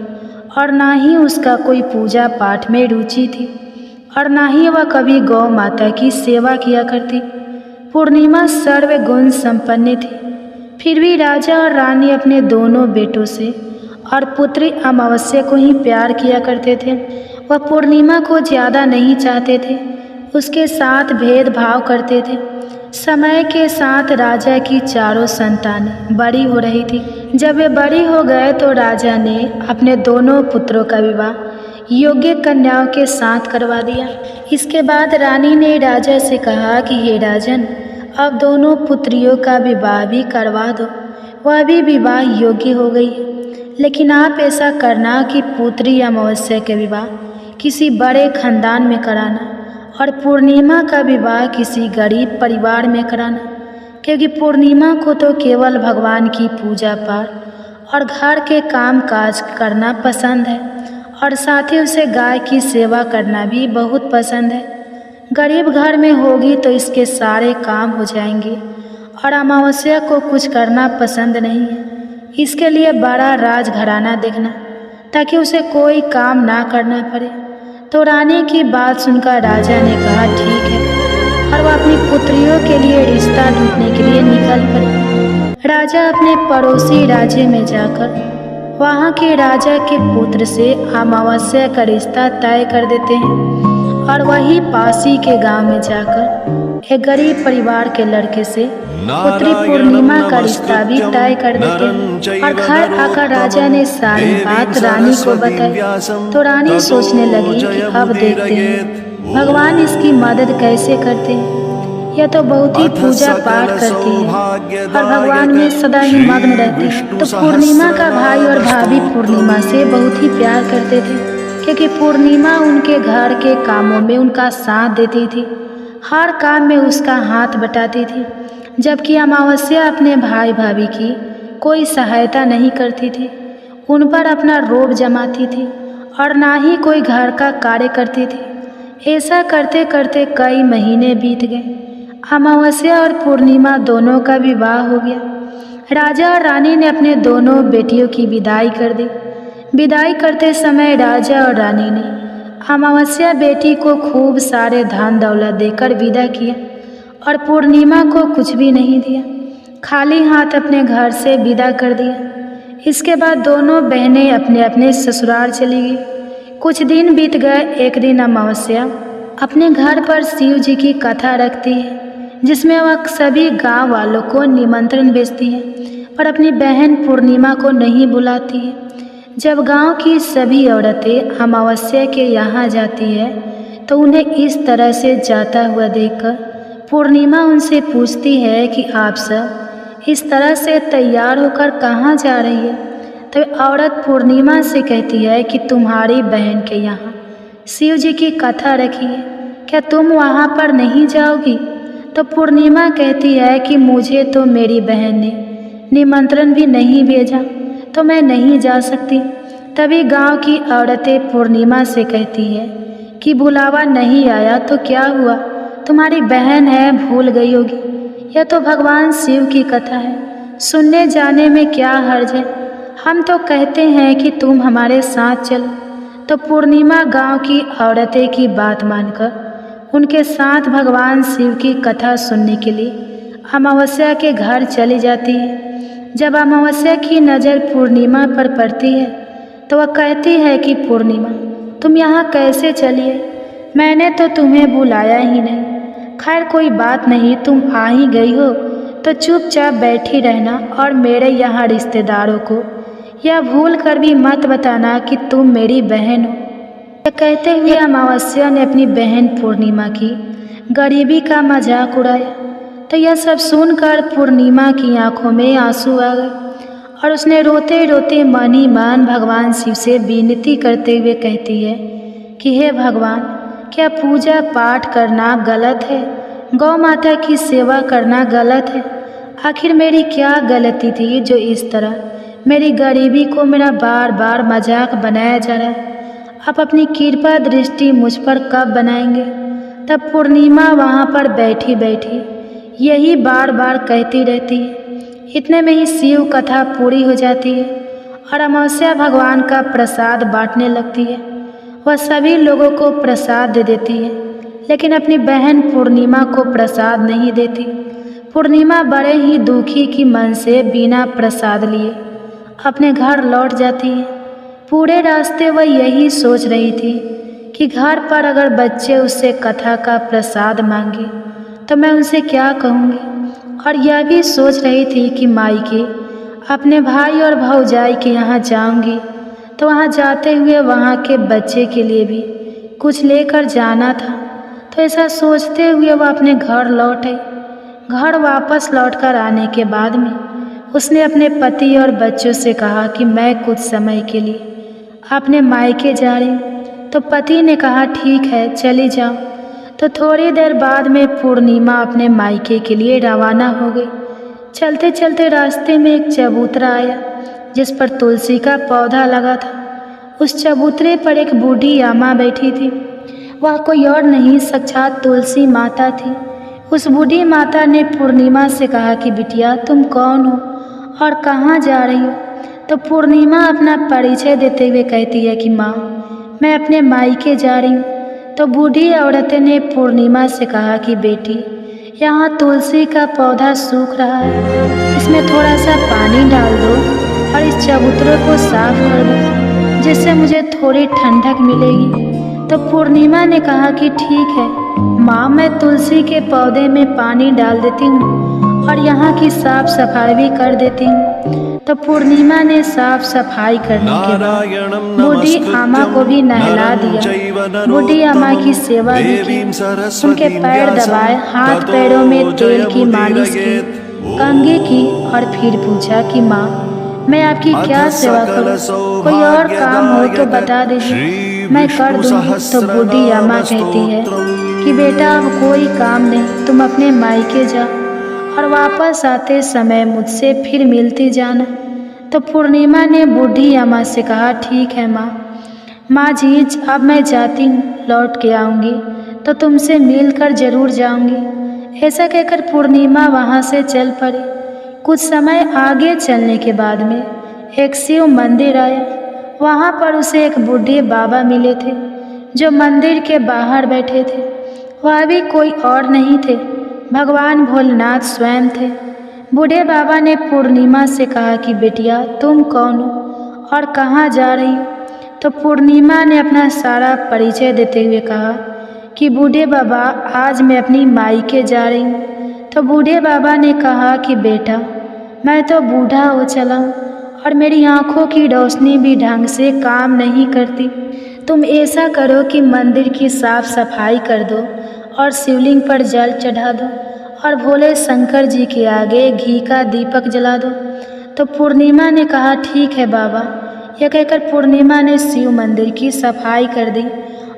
और ना ही उसका कोई पूजा पाठ में रुचि थी और ना ही वह कभी गौ माता की सेवा किया करती। पूर्णिमा सर्वगुण संपन्न थी। फिर भी राजा और रानी अपने दोनों बेटों से और पुत्री अमावस्या को ही प्यार किया करते थे। वह पूर्णिमा को ज़्यादा नहीं चाहते थे, उसके साथ भेदभाव करते थे। समय के साथ राजा की 4 संतानें बड़ी हो रही थी। जब वे बड़ी हो गए तो राजा ने अपने दोनों पुत्रों का विवाह योग्य कन्याओं के साथ करवा दिया। इसके बाद रानी ने राजा से कहा कि हे राजन, अब दोनों पुत्रियों का विवाह भी करवा दो, वह भी विवाह योग्य हो गई है। लेकिन आप ऐसा करना कि पुत्री अमावस्या के विवाह किसी बड़े खानदान में कराना और पूर्णिमा का विवाह किसी गरीब परिवार में कराना, क्योंकि पूर्णिमा को तो केवल भगवान की पूजा पाठ और घर के काम काज करना पसंद है और साथ ही उसे गाय की सेवा करना भी बहुत पसंद है। गरीब घर में होगी तो इसके सारे काम हो जाएंगे और अमावस्या को कुछ करना पसंद नहीं है। इसके लिए बड़ा राजघराना देखना ताकि उसे कोई काम ना करना पड़े। तो रानी की बात सुनकर राजा ने कहा ठीक है और वह अपनी पुत्रियों के लिए रिश्ता ढूंढने के लिए निकल पड़े। राजा अपने पड़ोसी राज्य में जाकर वहाँ के राजा के पुत्र से अमावस्या का रिश्ता तय कर देते हैं और वही पासी के गांव में जाकर एक गरीब परिवार के लड़के से पुत्री पूर्णिमा का रिश्ता भी तय कर देते हैं। और घर आकर राजा ने सारी बात रानी को बताई तो रानी सोचने लगी कि अब देखते हैं भगवान इसकी मदद कैसे करते हैं। यह तो बहुत ही पूजा पाठ करती है और भगवान में सदा ही मग्न रहती है। तो पूर्णिमा का भाई और भाभी पूर्णिमा से बहुत ही प्यार करते थे, क्योंकि पूर्णिमा उनके घर के कामों में उनका साथ देती थी, हर काम में उसका हाथ बटाती थी। जबकि अमावस्या अपने भाई भाभी की कोई सहायता नहीं करती थी, उन पर अपना रोब जमाती थी और ना ही कोई घर का कार्य करती थी। ऐसा करते करते कई महीने बीत गए। अमावस्या और पूर्णिमा दोनों का विवाह हो गया। राजा और रानी ने अपने दोनों बेटियों की विदाई कर दी। विदाई करते समय राजा और रानी ने अमावस्या बेटी को खूब सारे धन दौलत देकर विदा किया और पूर्णिमा को कुछ भी नहीं दिया, खाली हाथ अपने घर से विदा कर दिया। इसके बाद दोनों बहनें अपने अपने ससुराल चली गई। कुछ दिन बीत गए। एक दिन अमावस्या अपने घर पर शिव जी की कथा रखती है, जिसमें वह सभी गांव वालों को निमंत्रण भेजती है पर अपनी बहन पूर्णिमा को नहीं बुलाती है। जब गांव की सभी औरतें अमावस्या के यहाँ जाती है तो उन्हें इस तरह से जाता हुआ देखकर पूर्णिमा उनसे पूछती है कि आप सब इस तरह से तैयार होकर कहाँ जा रही है। तो औरत पूर्णिमा से कहती है कि तुम्हारी बहन के यहाँ शिव जी की कथा रखी है, क्या तुम वहाँ पर नहीं जाओगी? तो पूर्णिमा कहती है कि मुझे तो मेरी बहन ने निमंत्रण भी नहीं भेजा तो मैं नहीं जा सकती। तभी गांव की औरतें पूर्णिमा से कहती है कि बुलावा नहीं आया तो क्या हुआ, तुम्हारी बहन है, भूल गई होगी। यह तो भगवान शिव की कथा है, सुनने जाने में क्या हर्ज है। हम तो कहते हैं कि तुम हमारे साथ चलो। तो पूर्णिमा गांव की औरतें की बात मानकर उनके साथ भगवान शिव की कथा सुनने के लिए अमावस्या के घर चली जाती है। जब अमावस्या की नज़र पूर्णिमा पर पड़ती है तो वह कहती है कि पूर्णिमा तुम यहाँ कैसे चली है, मैंने तो तुम्हें बुलाया ही नहीं। खैर कोई बात नहीं, तुम आ ही गई हो तो चुपचाप बैठी रहना और मेरे यहाँ रिश्तेदारों को यह भूल कर भी मत बताना कि तुम मेरी बहन हो। कहते हुए अमावस्या ने अपनी बहन पूर्णिमा की गरीबी का मजाक उड़ाया। तो यह सब सुनकर पूर्णिमा की आंखों में आंसू आ गए और उसने रोते रोते मन ही मन भगवान शिव से विनती करते हुए कहती है कि हे भगवान, क्या पूजा पाठ करना गलत है? गौ माता की सेवा करना गलत है? आखिर मेरी क्या गलती थी जो इस तरह मेरी गरीबी को मेरा बार बार मजाक बनाया जा रहा है? आप अपनी कृपा दृष्टि मुझ पर कब बनाएंगे? तब पूर्णिमा वहाँ पर बैठी बैठी यही बार बार कहती रहती है। इतने में ही शिव कथा पूरी हो जाती है और अमावस्या भगवान का प्रसाद बांटने लगती है। वह सभी लोगों को प्रसाद दे देती है, लेकिन अपनी बहन पूर्णिमा को प्रसाद नहीं देती। पूर्णिमा बड़े ही दुखी की मन से बिना प्रसाद लिए अपने घर लौट जाती है। पूरे रास्ते वह यही सोच रही थी कि घर पर अगर बच्चे उससे कथा का प्रसाद मांगे तो मैं उनसे क्या कहूँगी, और यह भी सोच रही थी कि मायके अपने भाई और भौजाई के यहाँ जाऊँगी तो वहाँ जाते हुए वहाँ के बच्चे के लिए भी कुछ लेकर जाना था। तो ऐसा सोचते हुए वह अपने घर लौट आई। घर वापस लौटकर आने के बाद में उसने अपने पति और बच्चों से कहा कि मैं कुछ समय के लिए अपने मायके जा रही हूँ। तो पति ने कहा ठीक है चली जाओ। तो थोड़ी देर बाद में पूर्णिमा अपने मायके के लिए रवाना हो गई। चलते चलते रास्ते में एक चबूतरा आया जिस पर तुलसी का पौधा लगा था। उस चबूतरे पर एक बूढ़ी अम्मा बैठी थी। वह कोई और नहीं, साक्षात तुलसी माता थी। उस बूढ़ी माता ने पूर्णिमा से कहा कि बिटिया तुम कौन हो और कहाँ जा रही हो? तो पूर्णिमा अपना परिचय देते हुए कहती है कि माँ मैं अपने मायके जा रही हूँ। तो बूढ़ी औरत ने पूर्णिमा से कहा कि बेटी यहाँ तुलसी का पौधा सूख रहा है, इसमें थोड़ा सा पानी डाल दो और इस चबूतरे को साफ कर दो जिससे मुझे थोड़ी ठंडक मिलेगी। तो पूर्णिमा ने कहा कि ठीक है माँ, मैं मैं तुलसी के पौधे में पानी डाल देती हूँ और यहाँ की साफ सफाई भी कर देती हूँ। तो पूर्णिमा ने साफ सफाई करने के बाद बूढ़ी अम्मा को भी नहला दिया। बूढ़ी अम्मा की सेवा भी की, उनके पैर दबाए, हाथ पैरों में तेल की मालिश की, कंघी की और फिर पूछा कि माँ मैं आपकी क्या सेवा करूं? कोई और काम हो तो बता दीजिए, मैं कर दूंगी। तो बूढ़ी अम्मा कहती है कि बेटा अब कोई काम नहीं, तुम अपने मायके जाओ और वापस आते समय मुझसे फिर मिलती जाना। तो पूर्णिमा ने बूढ़ी अम्मा से कहा ठीक है माँ जी अब मैं जाती हूँ, लौट के आऊँगी तो तुमसे मिलकर जरूर जाऊँगी। ऐसा कहकर पूर्णिमा वहाँ से चल पड़ी। कुछ समय आगे चलने के बाद में एक शिव मंदिर आया। वहाँ पर उसे एक बूढ़े बाबा मिले थे जो मंदिर के बाहर बैठे थे। वह भी कोई और नहीं थे, भगवान भोलेनाथ स्वयं थे। बूढ़े बाबा ने पूर्णिमा से कहा कि बेटिया तुम कौन हो और कहाँ जा रही हो? तो पूर्णिमा ने अपना सारा परिचय देते हुए कहा कि बूढ़े बाबा आज मैं अपनी मायके जा रही हूँ। तो बूढ़े बाबा ने कहा कि बेटा मैं तो बूढ़ा हो चला हूँ और मेरी आँखों की रोशनी भी ढंग से काम नहीं करती। तुम ऐसा करो कि मंदिर की साफ सफाई कर दो और शिवलिंग पर जल चढ़ा दो और भोले शंकर जी के आगे घी का दीपक जला दो। तो पूर्णिमा ने कहा ठीक है बाबा। यह कहकर पूर्णिमा ने शिव मंदिर की सफाई कर दी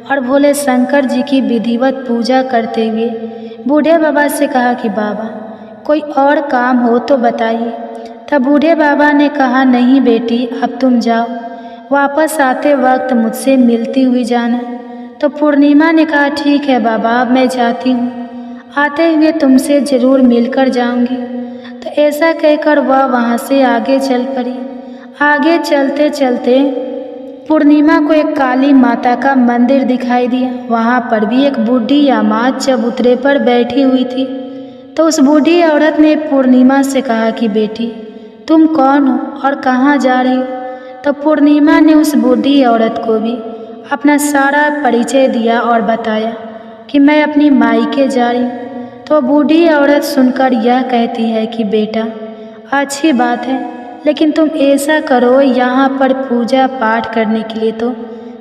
और भोले शंकर जी की विधिवत पूजा करते हुए बूढ़े बाबा से कहा कि बाबा कोई और काम हो तो बताइए। तब बूढ़े बाबा ने कहा नहीं बेटी अब तुम जाओ, वापस आते वक्त मुझसे मिलती हुई जाना। तो पूर्णिमा ने कहा ठीक है बाबा अब मैं जाती हूँ, आते हुए तुमसे ज़रूर मिलकर जाऊंगी। तो ऐसा कहकर वह वहाँ से आगे चल पड़ी। आगे चलते चलते पूर्णिमा को एक काली माता का मंदिर दिखाई दिया। वहाँ पर भी एक बूढ़ी अम्मा चबूतरे पर बैठी हुई थी। तो उस बूढ़ी औरत ने पूर्णिमा से कहा कि बेटी तुम कौन हो और कहाँ जा रही हो? तो पूर्णिमा ने उस बूढ़ी औरत को भी अपना सारा परिचय दिया और बताया कि मैं अपनी मायके जा रही हूँ। तो बूढ़ी औरत सुनकर यह कहती है कि बेटा अच्छी बात है, लेकिन तुम ऐसा करो यहाँ पर पूजा पाठ करने के लिए तो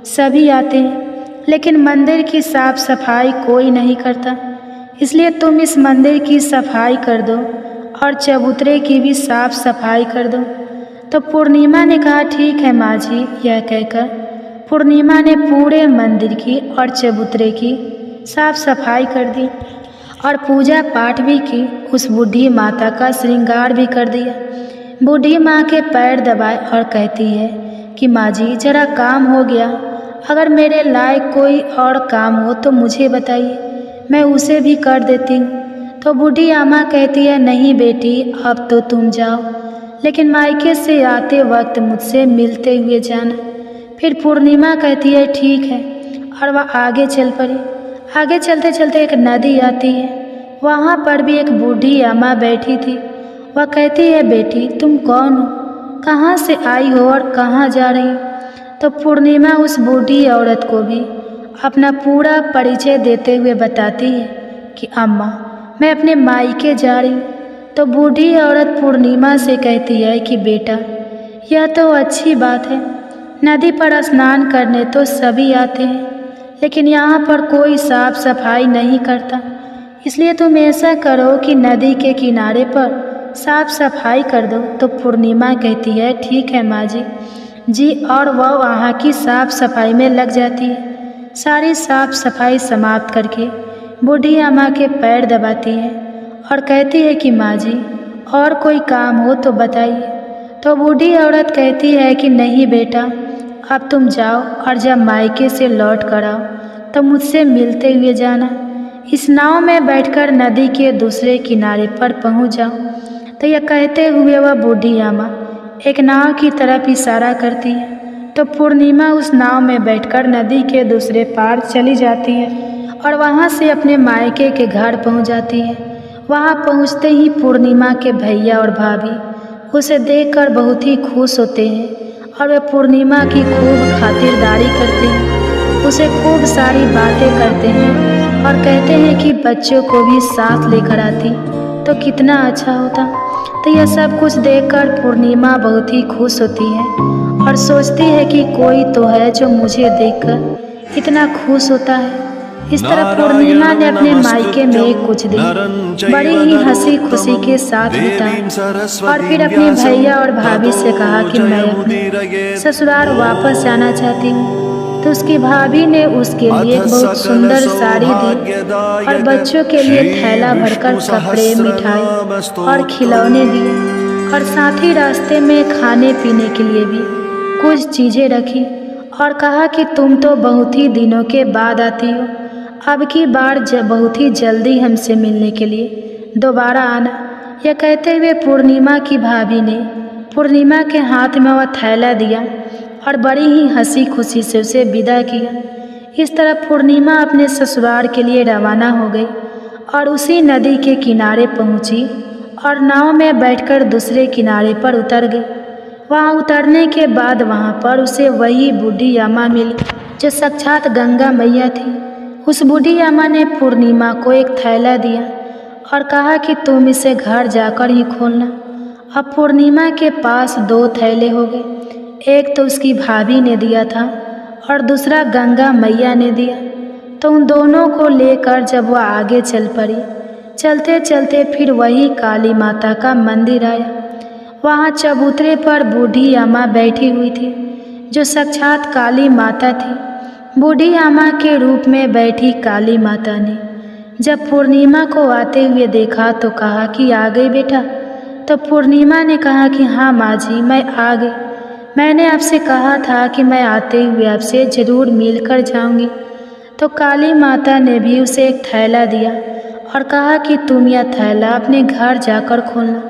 सभी आते हैं, लेकिन मंदिर की साफ सफाई कोई नहीं करता, इसलिए तुम इस मंदिर की सफाई कर दो और चबूतरे की भी साफ सफाई कर दो। तो पूर्णिमा ने कहा ठीक है माँ जी। यह कहकर पूर्णिमा ने पूरे मंदिर की और चबूतरे की साफ सफाई कर दी और पूजा पाठ भी की। उस बूढ़ी माता का श्रृंगार भी कर दिया। बूढ़ी माँ के पैर दबाए और कहती है कि माँ जी जरा काम हो गया, अगर मेरे लायक कोई और काम हो तो मुझे बताइए, मैं उसे भी कर देती हूँ। तो बूढ़ी अम्मा कहती है नहीं बेटी अब तो तुम जाओ, लेकिन मायके से आते वक्त मुझसे मिलते हुए जाना। फिर पूर्णिमा कहती है ठीक है और वह आगे चल पड़ी। आगे चलते चलते एक नदी आती है। वहाँ पर भी एक बूढ़ी अम्मा बैठी थी। वह कहती है बेटी तुम कौन हो, कहाँ से आई हो और कहाँ जा रही हो? तो पूर्णिमा उस बूढ़ी औरत को भी अपना पूरा परिचय देते हुए बताती है कि अम्मा मैं अपने मायके जा रही हूँ। तो बूढ़ी औरत पूर्णिमा से कहती है कि बेटा यह तो अच्छी बात है, नदी पर स्नान करने तो सभी आते हैं, लेकिन यहाँ पर कोई साफ सफाई नहीं करता, इसलिए तुम ऐसा करो कि नदी के किनारे पर साफ सफाई कर दो। तो पूर्णिमा कहती है ठीक है माँ जी और वह वहाँ की साफ सफाई में लग जाती है। सारी साफ सफाई समाप्त करके बूढ़ी अम्मा के पैर दबाती है और कहती है कि माँ जी और कोई काम हो तो बताइए। तो बूढ़ी औरत कहती है कि नहीं बेटा अब तुम जाओ और जब मायके से लौट कर आओ तो मुझसे मिलते हुए जाना। इस नाव में बैठकर नदी के दूसरे किनारे पर पहुँच जाओ। तो यह कहते हुए वह बूढ़ी अम्मा एक नाव की तरफ इशारा करती है। तो पूर्णिमा उस नाव में बैठकर नदी के दूसरे पार चली जाती है और वहाँ से अपने मायके के घर पहुँच जाती है। वहाँ पहुँचते ही पूर्णिमा के भैया और भाभी उसे देखकर बहुत ही खुश होते हैं और वे पूर्णिमा की खूब खातिरदारी करते हैं, उसे खूब सारी बातें करते हैं और कहते हैं कि बच्चों को भी साथ लेकर आती तो कितना अच्छा होता। तो यह सब कुछ देखकर पूर्णिमा बहुत ही खुश होती है और सोचती है कि कोई तो है जो मुझे देखकर इतना खुश होता है। इस तरह पूर्णिमा ने अपने मायके में कुछ दिन बड़ी ही हंसी खुशी के साथ बिताए और फिर अपने भैया और भाभी से कहा कि मैं अपने ससुराल वापस जाना चाहती हूँ। तो उसकी भाभी ने उसके लिए एक बहुत सुंदर साड़ी दी और बच्चों के लिए थैला भरकर कपड़े, मिठाई और खिलौने दिए और साथ ही रास्ते में खाने पीने के लिए भी कुछ चीज़ें रखी और कहा कि तुम तो बहुत ही दिनों के बाद आती हो, अब की बार बहुत ही जल्दी हमसे मिलने के लिए दोबारा आना। यह कहते हुए पूर्णिमा की भाभी ने पूर्णिमा के हाथ में वह थैला दिया और बड़ी ही हंसी खुशी से उसे विदा किया। इस तरह पूर्णिमा अपने ससुराल के लिए रवाना हो गई और उसी नदी के किनारे पहुंची और नाव में बैठकर दूसरे किनारे पर उतर गई। वहां उतरने के बाद वहां पर उसे वही बूढ़ी अम्मा मिली जो साक्षात गंगा मैया थी। उस बूढ़ी अम्मा ने पूर्णिमा को एक थैला दिया और कहा कि तुम इसे घर जाकर ही खोलना। अब पूर्णिमा के पास 2 थैले हो गए, एक तो उसकी भाभी ने दिया था और दूसरा गंगा मैया ने दिया। तो उन दोनों को लेकर जब वह आगे चल पड़ी, चलते चलते फिर वही काली माता का मंदिर आया। वहाँ चबूतरे पर बूढ़ी अम्मा बैठी हुई थी जो साक्षात काली माता थी। बूढ़ी अम्मा के रूप में बैठी काली माता ने जब पूर्णिमा को आते हुए देखा तो कहा कि आ गई बेटा। तो पूर्णिमा ने कहा कि हाँ माँ जी, मैं आ गई। मैंने आपसे कहा था कि मैं आते हुए आपसे ज़रूर मिलकर जाऊंगी। तो काली माता ने भी उसे एक थैला दिया और कहा कि तुम यह थैला अपने घर जाकर खोलना।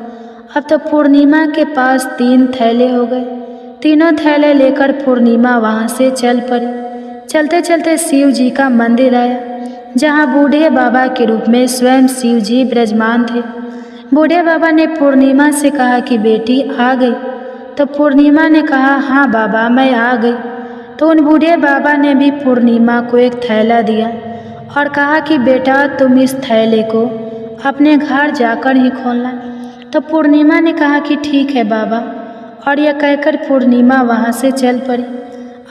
अब तो पूर्णिमा के पास 3 थैले हो गए। तीनों थैले लेकर पूर्णिमा वहाँ से चल पड़ी। चलते चलते शिव जी का मंदिर आया जहाँ बूढ़े बाबा के रूप में स्वयं शिव जी विराजमान थे। बूढ़े बाबा ने पूर्णिमा से कहा कि बेटी आ गई। तो पूर्णिमा ने कहा हाँ बाबा, मैं आ गई। तो उन बूढ़े बाबा ने भी पूर्णिमा को एक थैला दिया और कहा कि बेटा तुम इस थैले को अपने घर जाकर ही खोलना। तो पूर्णिमा ने कहा कि ठीक है बाबा, और यह कहकर पूर्णिमा वहाँ से चल पड़ी।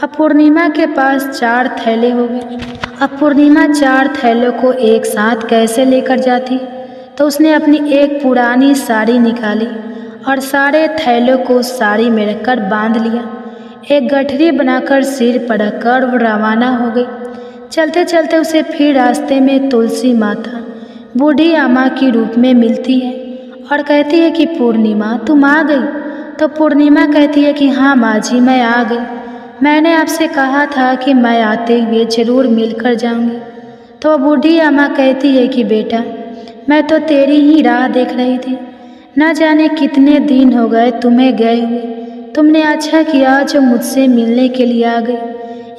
अब पूर्णिमा के पास 4 थैले हो गए। अब पूर्णिमा 4 थैलों को एक साथ कैसे लेकर जाती? तो उसने अपनी एक पुरानी साड़ी निकाली और सारे थैलों को साड़ी में रखकर बांध लिया। एक गठरी बनाकर सिर पर रखकर वो रवाना हो गई। चलते चलते उसे फिर रास्ते में तुलसी माता बूढ़ी अम्मा की रूप में मिलती है और कहती है कि पूर्णिमा तुम आ गई। तो पूर्णिमा कहती है कि हाँ माँ जी, मैं आ गई। मैंने आपसे कहा था कि मैं आते हुए ज़रूर मिलकर जाऊंगी। तो बूढ़ी अम्मा कहती है कि बेटा, मैं तो तेरी ही राह देख रही थी। न जाने कितने दिन हो गए तुम्हें गए हुए। तुमने अच्छा किया जो मुझसे मिलने के लिए आ गई।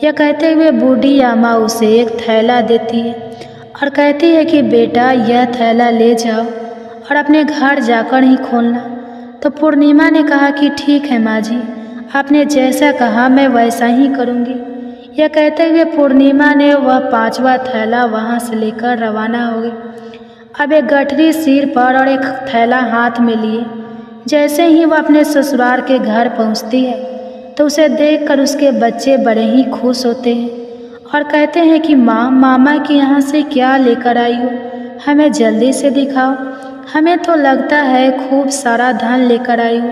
यह कहते हुए बूढ़ी अम्मा उसे एक थैला देती है और कहती है कि बेटा यह थैला ले जाओ और अपने घर जाकर ही खोलना। तो पूर्णिमा ने कहा कि ठीक है माँ जी, आपने जैसा कहा मैं वैसा ही करूँगी। यह कहते हुए पूर्णिमा ने वह 5वां थैला वहाँ से लेकर रवाना हो गई। अब एक गठरी सिर पर और एक थैला हाथ में लिए जैसे ही वह अपने ससुराल के घर पहुँचती है तो उसे देखकर उसके बच्चे बड़े ही खुश होते हैं और कहते हैं कि माँ, मामा के यहाँ से क्या लेकर आई हो, हमें जल्दी से दिखाओ। हमें तो लगता है खूब सारा धन लेकर आई हो।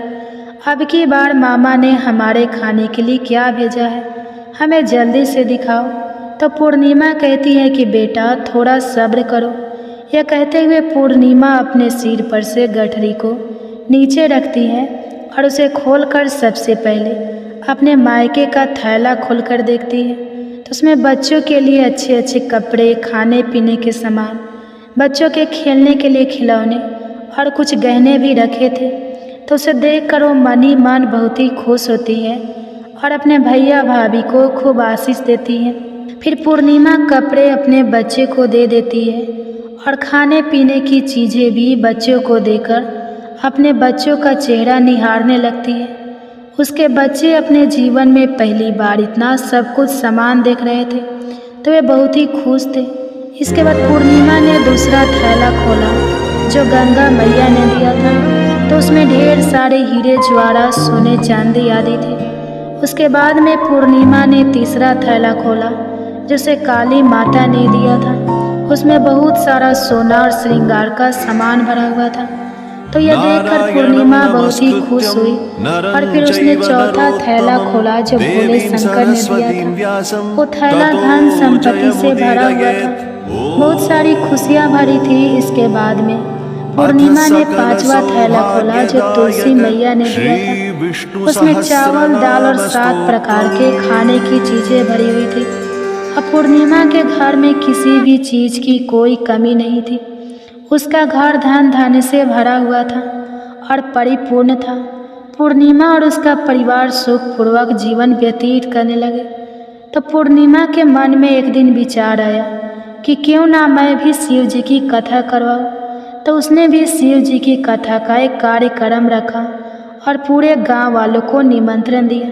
अब की बार मामा ने हमारे खाने के लिए क्या भेजा है, हमें जल्दी से दिखाओ। तो पूर्णिमा कहती है कि बेटा थोड़ा सब्र करो। यह कहते हुए पूर्णिमा अपने सिर पर से गठरी को नीचे रखती है और उसे खोलकर सबसे पहले अपने मायके का थैला खोलकर देखती है तो उसमें बच्चों के लिए अच्छे अच्छे कपड़े, खाने पीने के सामान, बच्चों के खेलने के लिए खिलौने और कुछ गहने भी रखे थे। तो उसे देखकर वो मन ही मन बहुत ही खुश होती है और अपने भैया भाभी को खूब आशीष देती है। फिर पूर्णिमा कपड़े अपने बच्चे को दे देती है और खाने पीने की चीज़ें भी बच्चों को देकर अपने बच्चों का चेहरा निहारने लगती है। उसके बच्चे अपने जीवन में पहली बार इतना सब कुछ सामान देख रहे थे तो वे बहुत ही खुश थे। इसके बाद पूर्णिमा ने दूसरा थैला खोला जो गंगा मैया ने दिया था, तो उसमें ढेर सारे हीरे ज्वारा सोने चांदी आदि थे। उसके बाद में पूर्णिमा ने तीसरा थैला खोला जिसे काली माता ने दिया था। उसमें बहुत सारा सोना और श्रृंगार का सामान भरा हुआ था। तो यह देखकर पूर्णिमा बहुत ही खुश हुई और फिर उसने चौथा थैला खोला जो भोले शंकर ने दिया था। वो थैला धन संपत्ति से भरा हुआ था, बहुत सारी खुशियाँ भरी थी। इसके बाद में पूर्णिमा ने पांचवा थैला खोला जो तुलसी मैया ने दिया था। उसमें चावल, दाल और 7 प्रकार के खाने की चीजें भरी हुई थी। अब पूर्णिमा के घर में किसी भी चीज की कोई कमी नहीं थी। उसका घर धन धान्य से भरा हुआ था और परिपूर्ण था। पूर्णिमा और उसका परिवार सुखपूर्वक जीवन व्यतीत करने लगे। तो पूर्णिमा के मन में एक दिन विचार आया कि क्यों ना मैं भी शिव जी की कथा करवाऊं। तो उसने भी शिव जी की कथा का एक कार्यक्रम रखा और पूरे गांव वालों को निमंत्रण दिया।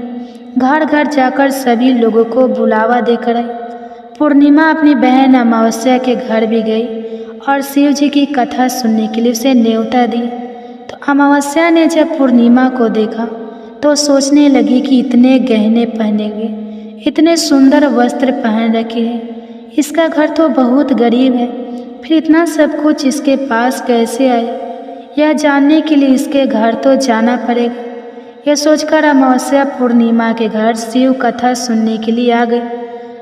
घर घर जाकर सभी लोगों को बुलावा देकर आई। पूर्णिमा अपनी बहन अमावस्या के घर भी गई और शिव जी की कथा सुनने के लिए उसे न्योता दी। तो अमावस्या ने जब पूर्णिमा को देखा तो सोचने लगी कि इतने गहने पहने हुए, इतने सुंदर वस्त्र पहन रखे हैं, इसका घर तो बहुत गरीब है, फिर इतना सब कुछ इसके पास कैसे आए? यह जानने के लिए इसके घर तो जाना पड़ेगा। यह सोचकर अमावस्या पूर्णिमा के घर शिव कथा सुनने के लिए आ गई।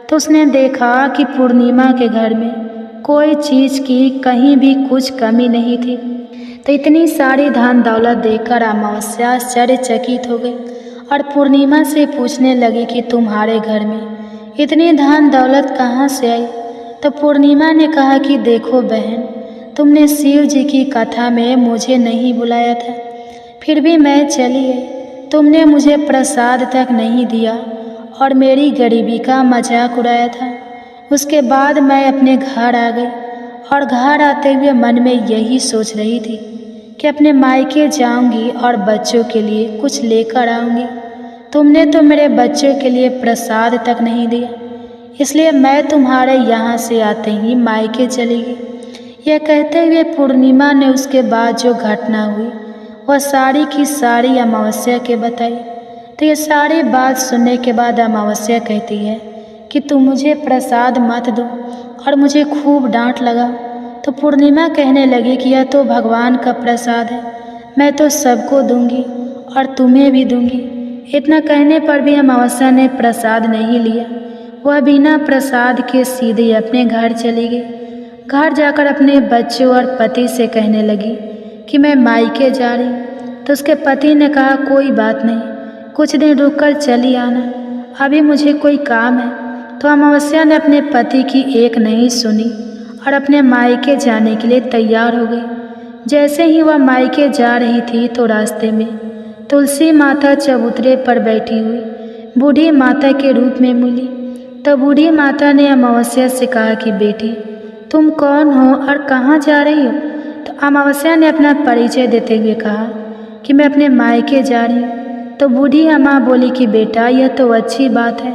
तो उसने देखा कि पूर्णिमा के घर में कोई चीज़ की कहीं भी कुछ कमी नहीं थी। तो इतनी सारी धन दौलत देखकर अमावस्या आश्चर्यचकित हो गई और पूर्णिमा से पूछने लगी कि तुम्हारे घर में इतनी धन दौलत कहाँ से आई? तो पूर्णिमा ने कहा कि देखो बहन, तुमने शिव जी की कथा में मुझे नहीं बुलाया था, फिर भी मैं चली आई। तुमने मुझे प्रसाद तक नहीं दिया और मेरी गरीबी का मजाक उड़ाया था। उसके बाद मैं अपने घर आ गई और घर आते हुए मन में यही सोच रही थी कि अपने मायके जाऊंगी और बच्चों के लिए कुछ लेकर आऊंगी। तुमने तो मेरे बच्चों के लिए प्रसाद तक नहीं दिया, इसलिए मैं तुम्हारे यहाँ से आते ही मायके चली गई। यह कहते हुए पूर्णिमा ने उसके बाद जो घटना हुई वह सारी की सारी अमावस्या के बताई। तो ये सारी बात सुनने के बाद अमावस्या कहती है कि तुम मुझे प्रसाद मत दो और मुझे खूब डांट लगा। तो पूर्णिमा कहने लगी कि यह तो भगवान का प्रसाद है, मैं तो सबको दूंगी और तुम्हें भी दूंगी। इतना कहने पर भी अमावस्या ने प्रसाद नहीं लिया। वह बिना प्रसाद के सीधे अपने घर चली गई। घर जाकर अपने बच्चों और पति से कहने लगी कि मैं मायके जा रही हूँ। तो उसके पति ने कहा कोई बात नहीं, कुछ दिन रुककर चली आना, अभी मुझे कोई काम है। तो अमावस्या ने अपने पति की एक नहीं सुनी और अपने मायके जाने के लिए तैयार हो गई। जैसे ही वह मायके जा रही थी तो रास्ते में तुलसी माता चबूतरे पर बैठी हुई बूढ़ी माता के रूप में मिली। तो बूढ़ी माता ने अमावस्या से कहा कि बेटी तुम कौन हो और कहाँ जा रही हो? तो अमावस्या ने अपना परिचय देते हुए कहा कि मैं अपने मायके जा रही हूँ। तो बूढ़ी अम्मा बोली कि बेटा यह तो अच्छी बात है,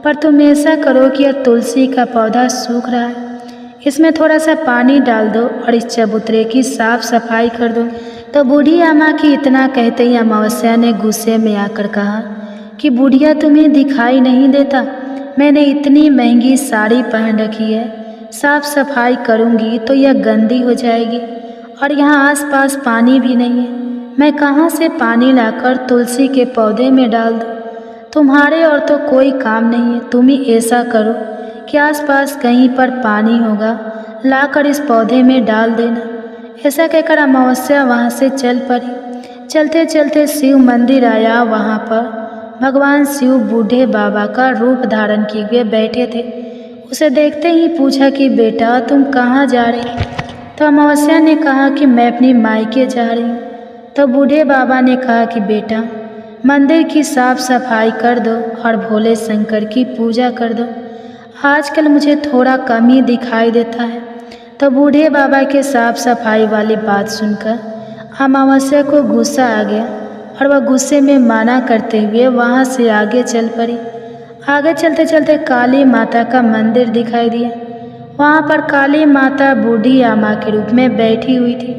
पर तुम ऐसा करो कि यह तुलसी का पौधा सूख रहा है, इसमें थोड़ा सा पानी डाल दो और इस चबूतरे की साफ सफाई कर दो। तो बूढ़ी अम्मा की इतना कहते ही अमावस्या ने गुस्से में आकर कहा कि बुढ़िया तुम्हें दिखाई नहीं देता, मैंने इतनी महंगी साड़ी पहन रखी है, साफ सफाई करूँगी तो यह गंदी हो जाएगी और यहाँ आसपास पानी भी नहीं है, मैं कहाँ से पानी लाकर तुलसी के पौधे में डाल दूँ? तुम्हारे और तो कोई काम नहीं है, तुम ही ऐसा करो कि आसपास कहीं पर पानी होगा, लाकर इस पौधे में डाल देना। ऐसा कहकर अमावस्या वहाँ से चल पड़ी। चलते चलते शिव मंदिर आया। वहाँ पर भगवान शिव बूढ़े बाबा का रूप धारण किए हुए बैठे थे। उसे देखते ही पूछा कि बेटा तुम कहाँ जा रही? तो अमावस्या ने कहा कि मैं अपनी मायके जा रही हूँ। तो बूढ़े बाबा ने कहा कि बेटा मंदिर की साफ सफाई कर दो और भोले शंकर की पूजा कर दो, आजकल मुझे थोड़ा कम ही दिखाई देता है। तो बूढ़े बाबा के साफ सफाई वाली बात सुनकर अमावस्या को गुस्सा आ गया और वह गुस्से में माना करते हुए वहाँ से आगे चल पड़ी। आगे चलते चलते काली माता का मंदिर दिखाई दिया। वहाँ पर काली माता बूढ़ी अम्मा के रूप में बैठी हुई थी।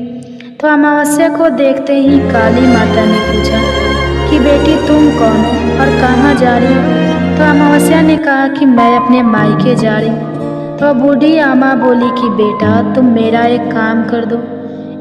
तो अमावस्या को देखते ही काली माता ने पूछा कि बेटी तुम कौन हो और कहाँ जा रही हो? तो अमावस्या ने कहा कि मैं अपने मायके जा रही हूँ। तो बूढ़ी अम्मा बोली कि बेटा तुम मेरा एक काम कर दो,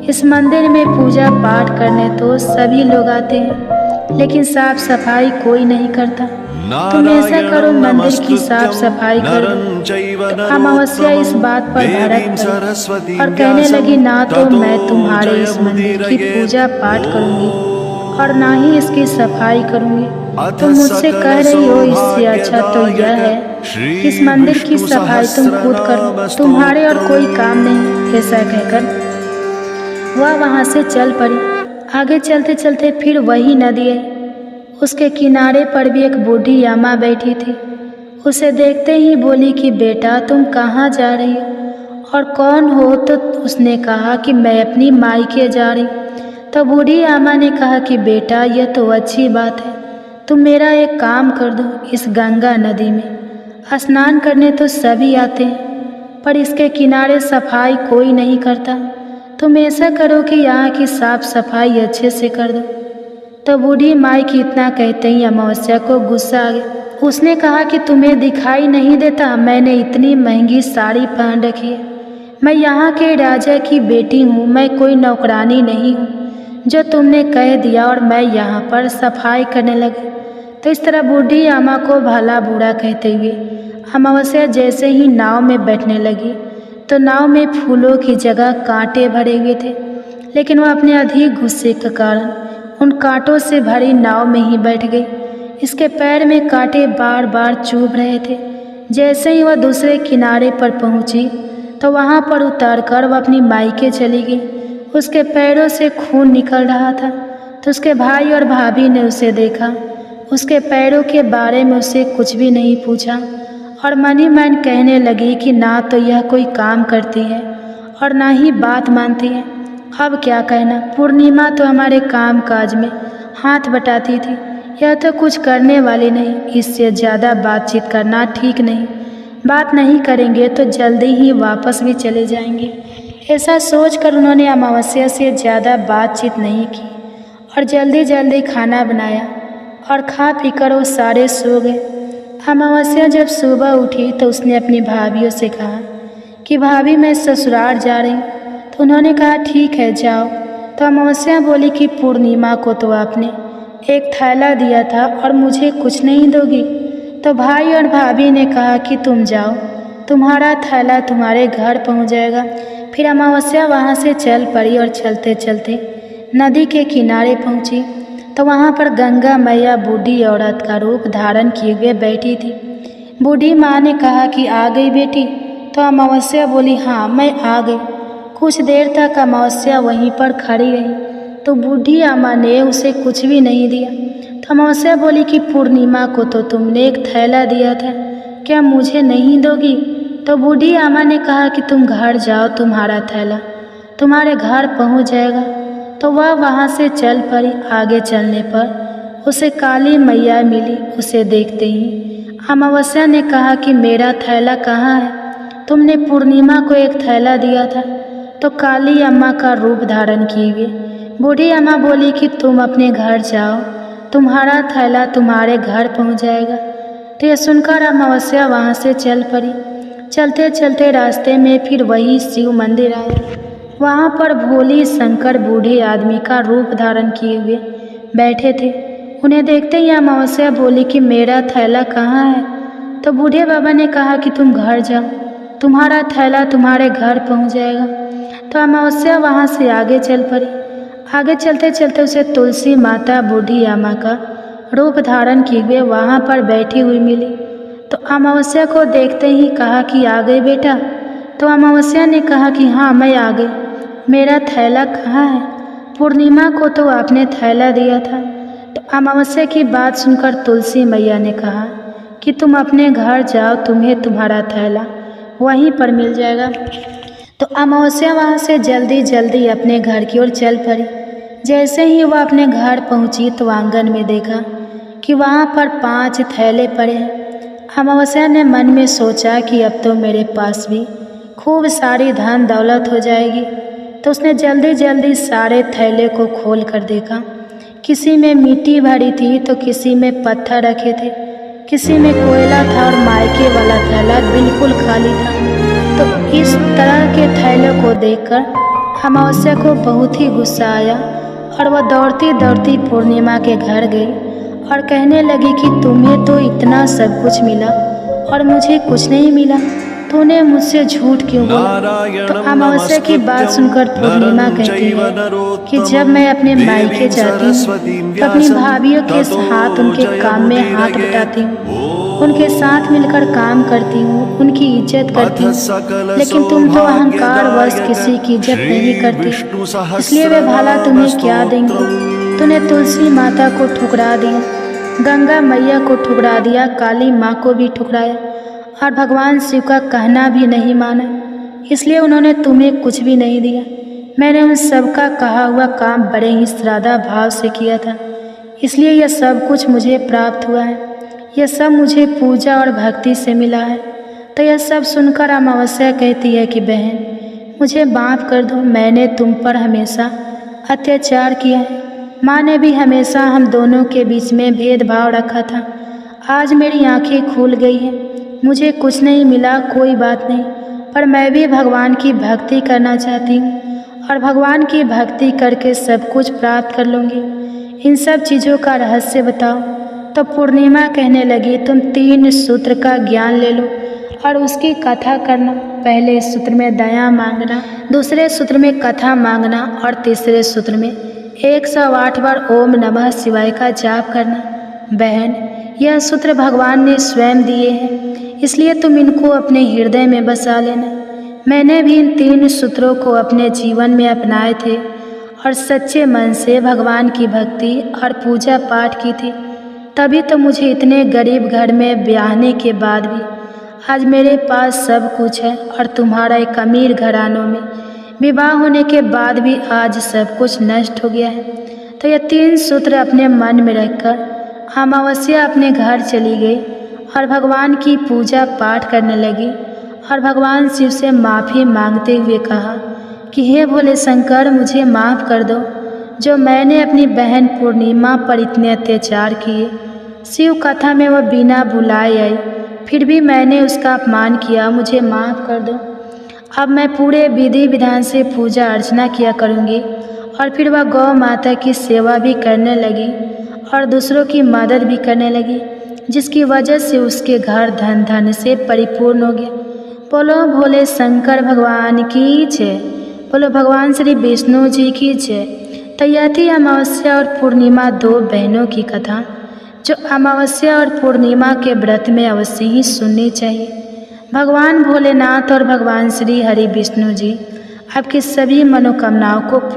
इस मंदिर में पूजा पाठ करने तो सभी लोग आते हैं, लेकिन साफ सफाई कोई नहीं करता। तुम ऐसा करो, मंदिर की साफ सफाई कर दो। तो अमावस्या इस बात पर भड़क पड़ी और कहने लगी, ना तो मैं तुम्हारे इस मंदिर की पूजा पाठ करूंगी और ना ही इसकी सफाई करूंगी। तुम मुझसे कह रही हो, इससे अच्छा तो यह है कि इस मंदिर की सफाई तुम खुद करो, तुम्हारे और कोई काम नहीं। ऐसा कहकर वह वहाँ से चल पड़ी। आगे चलते चलते फिर वही नदी आई। उसके किनारे पर भी एक बूढ़ी अम्मा बैठी थी। उसे देखते ही बोली कि बेटा तुम कहाँ जा रही हो और कौन हो? तो उसने कहा कि मैं अपनी मायके जा रही। तो बूढ़ी अम्मा ने कहा कि बेटा यह तो अच्छी बात है, तुम मेरा एक काम कर दो, इस गंगा नदी में स्नान करने तो सभी आते हैं, पर इसके किनारे सफाई कोई नहीं करता। तुम ऐसा करो कि यहाँ की साफ सफाई अच्छे से कर दो। तो बूढ़ी माई की इतना कहते ही अमावस्या को गुस्सा आ गया। उसने कहा कि तुम्हें दिखाई नहीं देता मैंने इतनी महंगी साड़ी पहन रखी है? मैं यहाँ के राजा की बेटी हूँ, मैं कोई नौकरानी नहीं हूँ जो तुमने कह दिया और मैं यहाँ पर सफाई करने लगी। तो इस तरह बूढ़ी अम्मा को भला बुरा कहते हुए अमावस्या जैसे ही नाव में बैठने लगी तो नाव में फूलों की जगह कांटे भरे हुए थे, लेकिन वह अपने अधिक गुस्से के कारण उन कांटों से भरी नाव में ही बैठ गई। इसके पैर में कांटे बार बार चुभ रहे थे। जैसे ही वह दूसरे किनारे पर पहुंची तो वहां पर उतरकर वह अपनी मायके चली गई। उसके पैरों से खून निकल रहा था। तो उसके भाई और भाभी ने उसे देखा, उसके पैरों के बारे में उसे कुछ भी नहीं पूछा और मन ही मन कहने लगी कि ना तो यह कोई काम करती है और ना ही बात मानती है। अब क्या कहना, पूर्णिमा तो हमारे काम काज में हाथ बटाती थी, यह तो कुछ करने वाली नहीं। इससे ज़्यादा बातचीत करना ठीक नहीं, बात नहीं करेंगे तो जल्दी ही वापस भी चले जाएंगे। ऐसा सोचकर उन्होंने अमावस्या से ज़्यादा बातचीत नहीं की और जल्दी जल्दी खाना बनाया और खा पीकर वो सारे सो गए। अमावस्या जब सुबह उठी तो उसने अपनी भाभीयों से कहा कि भाभी मैं ससुराल जा रही हूँ। तो उन्होंने कहा ठीक है जाओ। तो अमावस्या बोली कि पूर्णिमा को तो आपने एक थैला दिया था और मुझे कुछ नहीं दोगी? तो भाई और भाभी ने कहा कि तुम जाओ, तुम्हारा थैला तुम्हारे घर पहुंच जाएगा। फिर अमावस्या वहां से चल पड़ी और चलते चलते नदी के किनारे पहुंची तो वहां पर गंगा मैया बूढ़ी औरत का रूप धारण किए हुए बैठी थी। बूढ़ी माँ ने कहा कि आ गई बेटी? तो अमावस्या बोली हाँ मैं आ गई। कुछ देर तक अमावस्या वहीं पर खड़ी रही तो बूढ़ी अम्मा ने उसे कुछ भी नहीं दिया। तो अमावस्या बोली कि पूर्णिमा को तो तुमने एक थैला दिया था, क्या मुझे नहीं दोगी? तो बूढ़ी अम्मा ने कहा कि तुम घर जाओ, तुम्हारा थैला तुम्हारे घर पहुंच जाएगा। तो वह वहां से चल पड़ी। आगे चलने पर उसे काली मैया मिली। उसे देखते ही अमावस्या ने कहा कि मेरा थैला कहाँ है? तुमने पूर्णिमा को एक थैला दिया था। तो काली अम्मा का रूप धारण किए हुए बूढ़ी अम्मा बोली कि तुम अपने घर जाओ, तुम्हारा थैला तुम्हारे घर पहुंच जाएगा। तो यह सुनकर अमावस्या वहां से चल पड़ी। चलते चलते रास्ते में फिर वही शिव मंदिर आया। वहां पर भोली शंकर बूढ़े आदमी का रूप धारण किए हुए बैठे थे। उन्हें देखते ही अमावस्या बोली कि मेरा थैला कहाँ है? तो बूढ़े बाबा ने कहा कि तुम घर जाओ, तुम्हारा थैला तुम्हारे घर पहुंच जाएगा। तो अमावस्या वहां से आगे चल पड़ी। आगे चलते चलते उसे तुलसी माता बूढ़ी अम्मा का रूप धारण किए हुए वहां पर बैठी हुई मिली। तो अमावस्या को देखते ही कहा कि आ गई बेटा? तो अमावस्या ने कहा कि हाँ मैं आ गई। मेरा थैला कहाँ है? पूर्णिमा को तो आपने थैला दिया था। तो अमावस्या की बात सुनकर तुलसी मैया ने कहा कि तुम अपने घर जाओ, तुम्हें तुम्हारा थैला वहीं पर मिल जाएगा। तो अमावस्या वहाँ से जल्दी जल्दी अपने घर की ओर चल पड़ी। जैसे ही वह अपने घर पहुँची तो आंगन में देखा कि वहाँ पर 5 थैले पड़े हैं। अमावस्या ने मन में सोचा कि अब तो मेरे पास भी खूब सारी धन दौलत हो जाएगी। तो उसने जल्दी जल्दी सारे थैले को खोल कर देखा। किसी में मिट्टी भरी थी तो किसी में पत्थर रखे थे, किसी में कोयला था और मायके वाला थैला बिल्कुल खाली था। तो इस तरह के थैलों को देखकर अमावस्या को बहुत ही गुस्सा आया और वह दौड़ती दौड़ती पूर्णिमा के घर गई और कहने लगी कि तुम्हें तो इतना सब कुछ मिला और मुझे कुछ नहीं मिला, तूने मुझसे झूठ क्यों बोला। तो अमावस्या की बात सुनकर पूर्णिमा कहती है कि जब मैं अपने मायके जाती हूँ तो अपनी भाभीयों के साथ उनके काम में हाथ बटाती हूँ, उनके साथ मिलकर काम करती हूँ, उनकी इज्जत करती हूँ। लेकिन तुम तो अहंकारवश किसी की इज्जत नहीं करती, इसलिए वे भला तुम्हें क्या देंगे। तूने तुलसी माता को ठुकरा दिया, गंगा मैया को ठुकरा दिया, काली माँ को भी ठुकराया और भगवान शिव का कहना भी नहीं माना, इसलिए उन्होंने तुम्हें कुछ भी नहीं दिया। मैंने उन सब का कहा हुआ काम बड़े ही श्रद्धा भाव से किया था, इसलिए यह सब कुछ मुझे प्राप्त हुआ है। यह सब मुझे पूजा और भक्ति से मिला है। तो यह सब सुनकर अमावस्या कहती है कि बहन मुझे माफ़ कर दो, मैंने तुम पर हमेशा अत्याचार किया है। माँ ने भी हमेशा हम दोनों के बीच में भेदभाव रखा था। आज मेरी आंखें खुल गई हैं, मुझे कुछ नहीं मिला, कोई बात नहीं, पर मैं भी भगवान की भक्ति करना चाहती हूँ और भगवान की भक्ति करके सब कुछ प्राप्त कर लूँगी। इन सब चीज़ों का रहस्य बताओ। तो पूर्णिमा कहने लगी तुम 3 सूत्र का ज्ञान ले लो और उसकी कथा करना। पहले सूत्र में दया मांगना, दूसरे सूत्र में कथा मांगना और तीसरे सूत्र में 108 बार ओम नमः शिवाय का जाप करना। बहन यह सूत्र भगवान ने स्वयं दिए हैं, इसलिए तुम इनको अपने हृदय में बसा लेना। मैंने भी इन 3 सूत्रों को अपने जीवन में अपनाए थे और सच्चे मन से भगवान की भक्ति और पूजा पाठ की थी, तभी तो मुझे इतने गरीब घर में ब्याहने के बाद भी आज मेरे पास सब कुछ है और तुम्हारा एक अमीर घरानों में विवाह होने के बाद भी आज सब कुछ नष्ट हो गया है। तो ये 3 सूत्र अपने मन में रखकर अमावस्या अपने घर चली गई और भगवान की पूजा पाठ करने लगी और भगवान शिव से माफ़ी मांगते हुए कहा कि हे भोले शंकर, मुझे माफ़ कर दो जो मैंने अपनी बहन पूर्णिमा पर इतने अत्याचार किए। शिव कथा में वह बिना बुलाए आई, फिर भी मैंने उसका अपमान किया, मुझे माफ़ कर दो। अब मैं पूरे विधि विधान से पूजा अर्चना किया करूँगी। और फिर वह गौ माता की सेवा भी करने लगी और दूसरों की मदद भी करने लगी, जिसकी वजह से उसके घर धन धन से परिपूर्ण हो गया। बोलो भोले शंकर भगवान की जय, बोलो भगवान श्री विष्णु जी की जय। तो यह थी अमावस्या और पूर्णिमा 2 बहनों की कथा, जो अमावस्या और पूर्णिमा के व्रत में अवश्य ही सुननी चाहिए। भगवान भोलेनाथ और भगवान श्री हरि विष्णु जी आपकी सभी मनोकामनाओं को